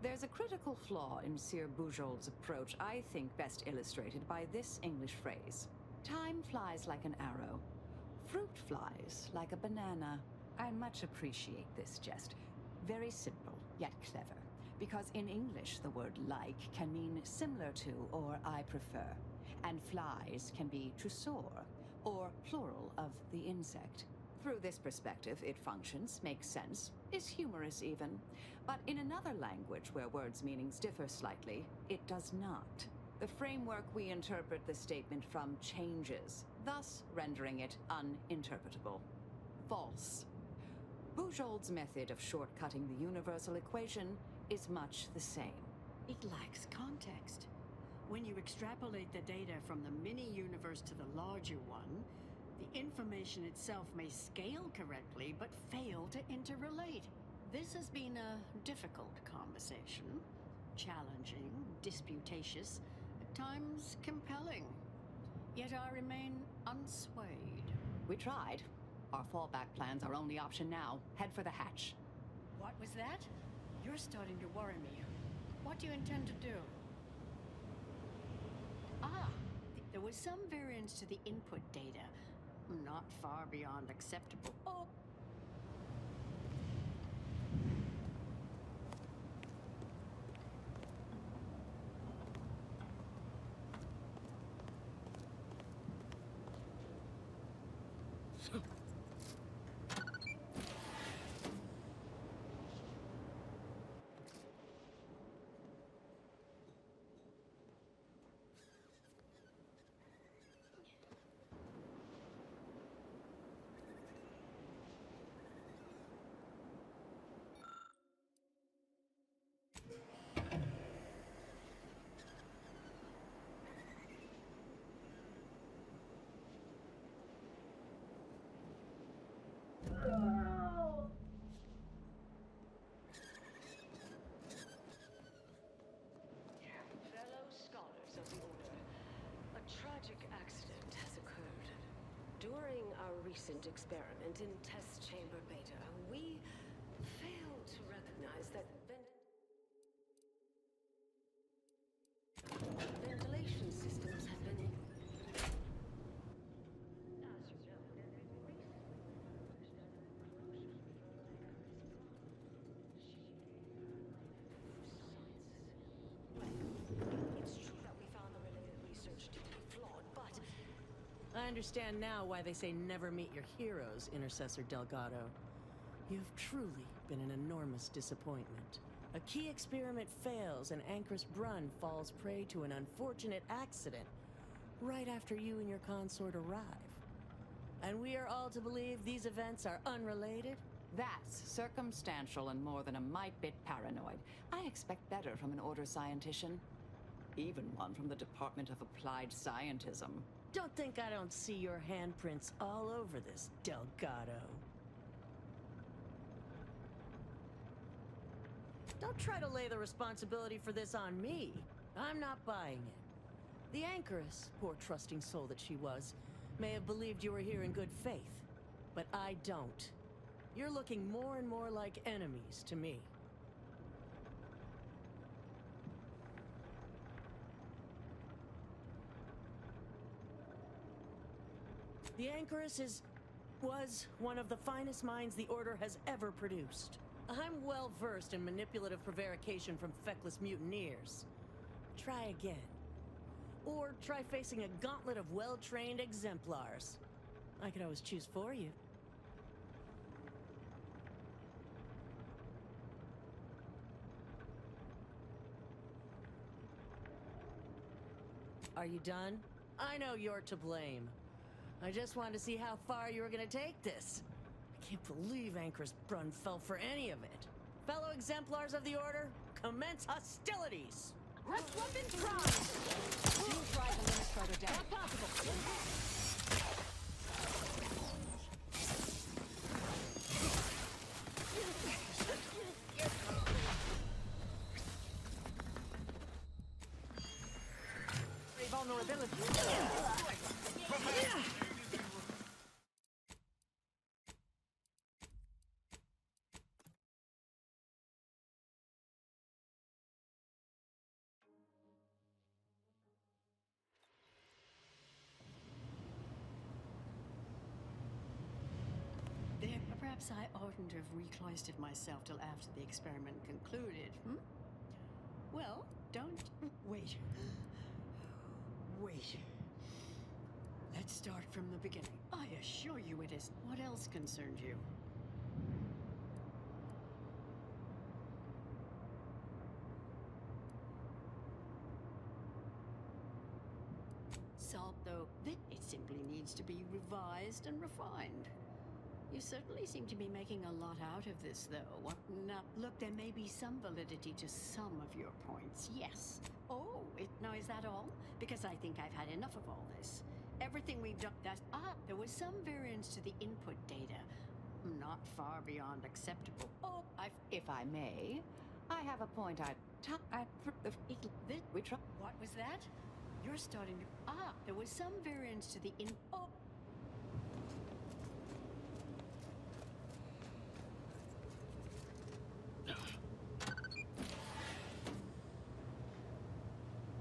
Speaker 1: There's a critical flaw in Seer Bujold's approach I think best illustrated by this English phrase. Time flies like an arrow. Fruit flies like a banana. I much appreciate this jest. Very simple, yet clever. Because in English, the word like can mean similar to or I prefer. And flies can be to soar, or plural of the insect. Through this perspective, it functions, makes sense, is humorous even. But in another language where words' meanings differ slightly, it does not. The framework we interpret the statement from changes, thus rendering it uninterpretable. False. Bujold's method of shortcutting the universal equation is much the same.
Speaker 3: It lacks context. When you extrapolate the data from the mini-universe to the larger one, the information itself may scale correctly, but fail to interrelate. This has been a difficult conversation. Challenging, disputatious, at times compelling. Yet I remain unswayed.
Speaker 1: We tried. Our fallback plan's our only option now. Head for the hatch.
Speaker 3: What was that? You're starting to worry me. What do you intend to do? There was some variance to the input data. Not far beyond acceptable. Oh! Fellow scholars of the Order, a tragic accident has occurred. During our recent experiment in Test Chamber Beta, we failed to recognize that ventilation systems had been... It's true that we found the related research to be flawed, but...
Speaker 10: I understand now why they say never meet your heroes, Intercessor Delgado. You've truly been an enormous disappointment. A key experiment fails and Ancrus Brunn falls prey to an unfortunate accident right after you and your consort arrive. And we are all to believe these events are unrelated?
Speaker 4: That's circumstantial and more than a mite bit paranoid. I expect better from an Order scientician. Even one from the Department of Applied Scientism.
Speaker 10: Don't think I don't see your handprints all over this, Delgado. Don't try to lay the responsibility for this on me. I'm not buying it. The Anchoress, poor trusting soul that she was, may have believed you were here in good faith. But I don't. You're looking more and more like enemies to me. The Anchoress was one of the finest minds the Order has ever produced. I'm well versed in manipulative prevarication from feckless mutineers. Try again. Or try facing a gauntlet of well-trained exemplars. I could always choose for you. Are you done? I know you're to blame. I just wanted to see how far you were gonna take this. I can't believe Ancrus Brunn fell for any of it. Fellow exemplars of the Order, commence hostilities!
Speaker 3: Rest weapons rise!
Speaker 4: You try to limit further damage.
Speaker 3: Not possible!
Speaker 10: Vulnerability.
Speaker 3: Perhaps I oughtn't to have recloistered myself till after the experiment concluded, hmm? Well, don't... Wait. Wait. Let's start from the beginning. I assure you it is. What else concerned you? Salt, though, it simply needs to be revised and refined. You certainly seem to be making a lot out of this, though. What? Now, look, there may be some validity to some of your points, yes. Oh, now is that all? Because I think I've had enough of all this. Everything we've done, there was some variance to the input data. Not far beyond acceptable. Oh,
Speaker 4: if I may, I have a point
Speaker 3: What was that? You're starting to... there was some variance to the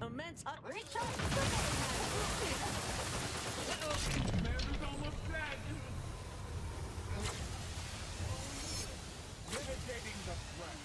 Speaker 10: Immense
Speaker 13: Commander's almost dead! Mitigating the threat.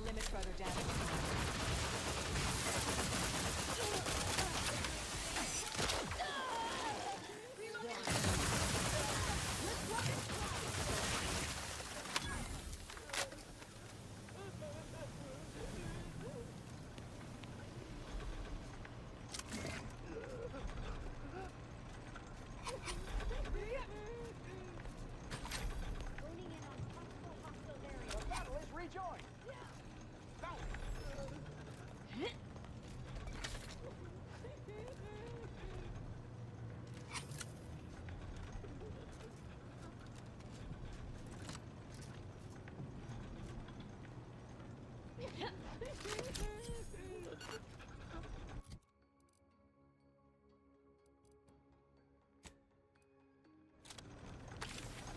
Speaker 4: limit further damage.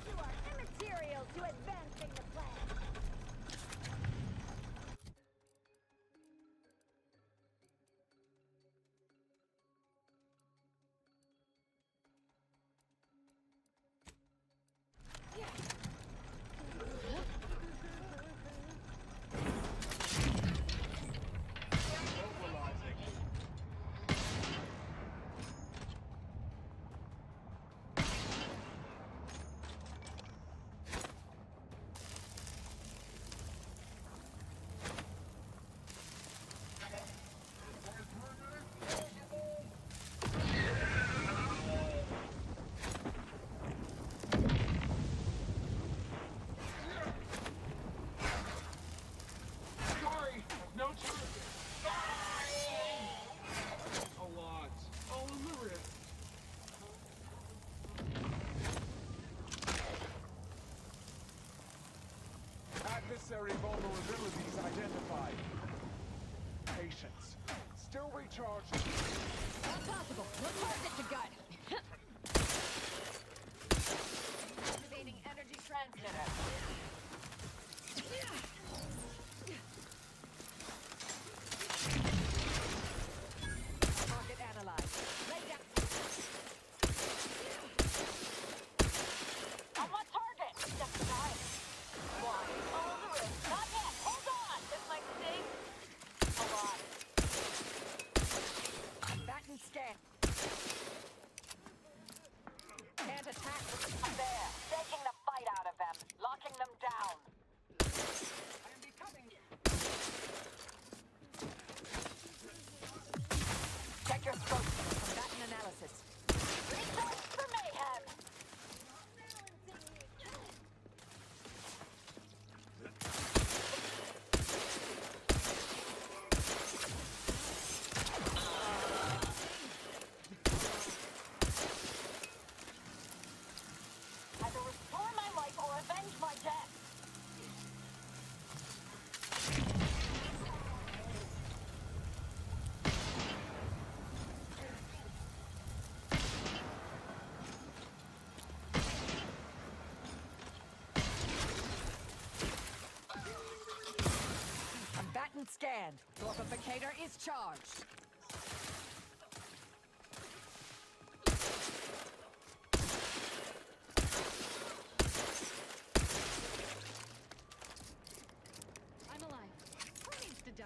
Speaker 16: You are immaterial to advancing the plan.
Speaker 13: Sorry, no time. A lot. All in the wrist. Adversary vulnerabilities identified. Patience. Still recharging.
Speaker 3: Not possible. No target to gut.
Speaker 16: Activating energy transmitter.
Speaker 4: Target analyzed. Lay down.
Speaker 16: I'm on target. Just died. One. Hold the wrist. Not yet. Hold on. This might sting. A lot.
Speaker 4: Batten scan. Can't attack.
Speaker 16: I'm there. Taking the fight out of them. Locking them down.
Speaker 4: I am becoming. Check your scope. Combatant analysis.
Speaker 16: Research for mayhem. Either restore my life or avenge my death.
Speaker 4: Combatant scanned. Torpificator is charged.
Speaker 7: I'm alive. Who needs to die?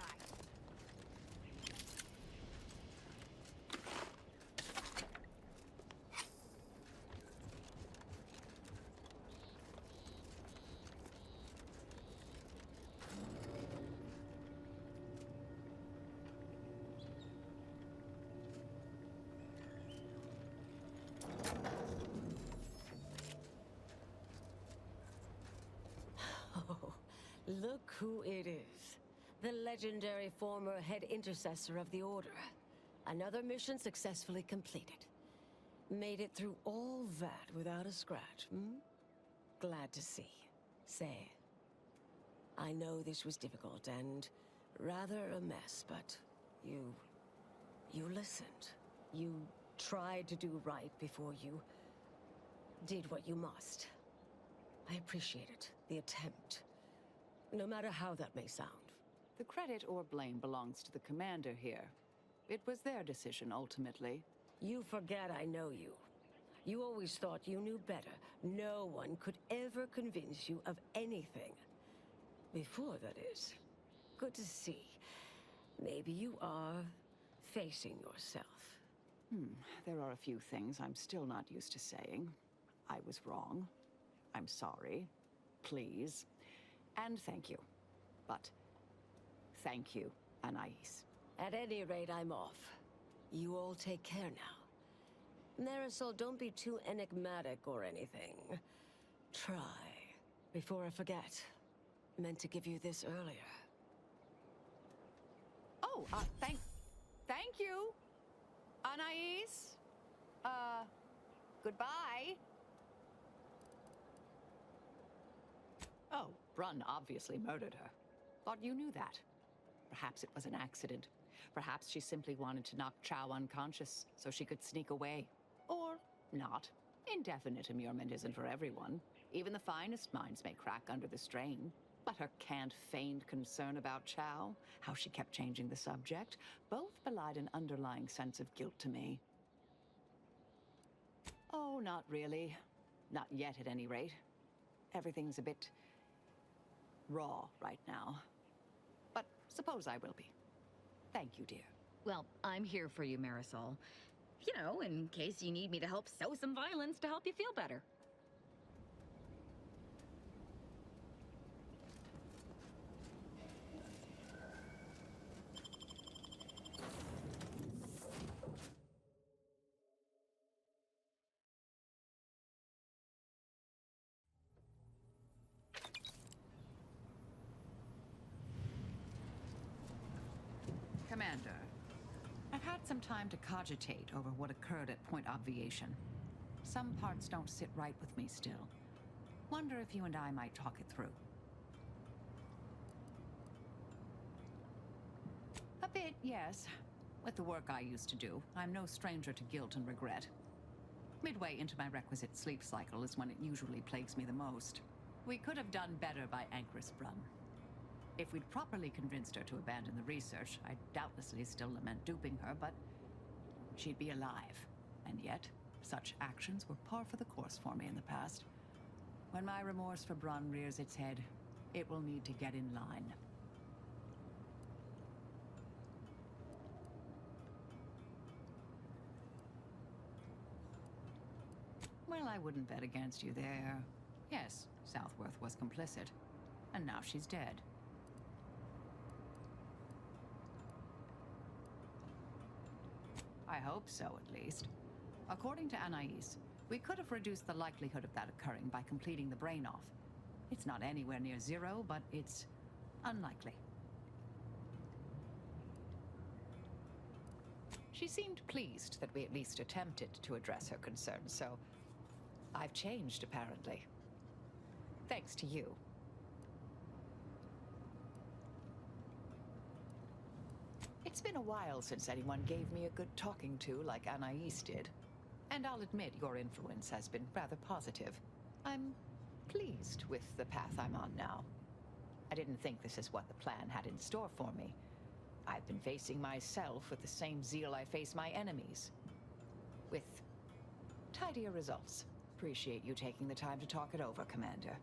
Speaker 6: Oh, look who it is. The legendary former head intercessor of the Order. Another mission successfully completed. Made it through all that without a scratch, hmm? Glad to see. Say, I know this was difficult and rather a mess, but you listened. You tried to do right before you did what you must. I appreciate it, the attempt. No matter how that may sound.
Speaker 17: The credit or blame belongs to the commander here. It was their decision, ultimately.
Speaker 6: You forget I know you. You always thought you knew better. No one could ever convince you of anything. Before, that is. Good to see. Maybe you are facing yourself.
Speaker 17: There are a few things I'm still not used to saying. I was wrong. I'm sorry. Please. And thank you. But thank you, Anais.
Speaker 6: At any rate, I'm off. You all take care now. Marisol, don't be too enigmatic or anything. Try. Before I forget. Meant to give you this earlier.
Speaker 17: Oh, thank you, Anais. Goodbye. Oh, Brunn obviously murdered her. Thought you knew that. Perhaps it was an accident. Perhaps she simply wanted to knock Chow unconscious so she could sneak away. Or not. Indefinite immurement isn't for everyone. Even the finest minds may crack under the strain. But her canned feigned concern about Chow, how she kept changing the subject, both belied an underlying sense of guilt to me. Oh, not really. Not yet, at any rate. Everything's a bit raw right now. But suppose I will be. Thank you, dear.
Speaker 7: Well, I'm here for you, Marisol. You know, in case you need me to help sow some violence to help you feel better.
Speaker 17: Commander, I've had some time to cogitate over what occurred at Point Obviation. Some parts don't sit right with me still. Wonder if you and I might talk it through. A bit, yes. With the work I used to do, I'm no stranger to guilt and regret. Midway into my requisite sleep cycle is when it usually plagues me the most. We could have done better by Anchoress Brun. If we'd properly convinced her to abandon the research, I'd doubtlessly still lament duping her, but she'd be alive. And yet, such actions were par for the course for me in the past. When my remorse for Brun rears its head, it will need to get in line. Well, I wouldn't bet against you there. Yes, Southworth was complicit. And now she's dead. I hope so, at least. According to Anais, we could have reduced the likelihood of that occurring by completing the brain off. It's not anywhere near zero, but it's unlikely. She seemed pleased that we at least attempted to address her concerns, so I've changed, apparently. Thanks to you. It's been a while since anyone gave me a good talking to like Anais did. And I'll admit your influence has been rather positive. I'm pleased with the path I'm on now. I didn't think this is what the plan had in store for me. I've been facing myself with the same zeal I face my enemies. With tidier results. Appreciate you taking the time to talk it over, Commander.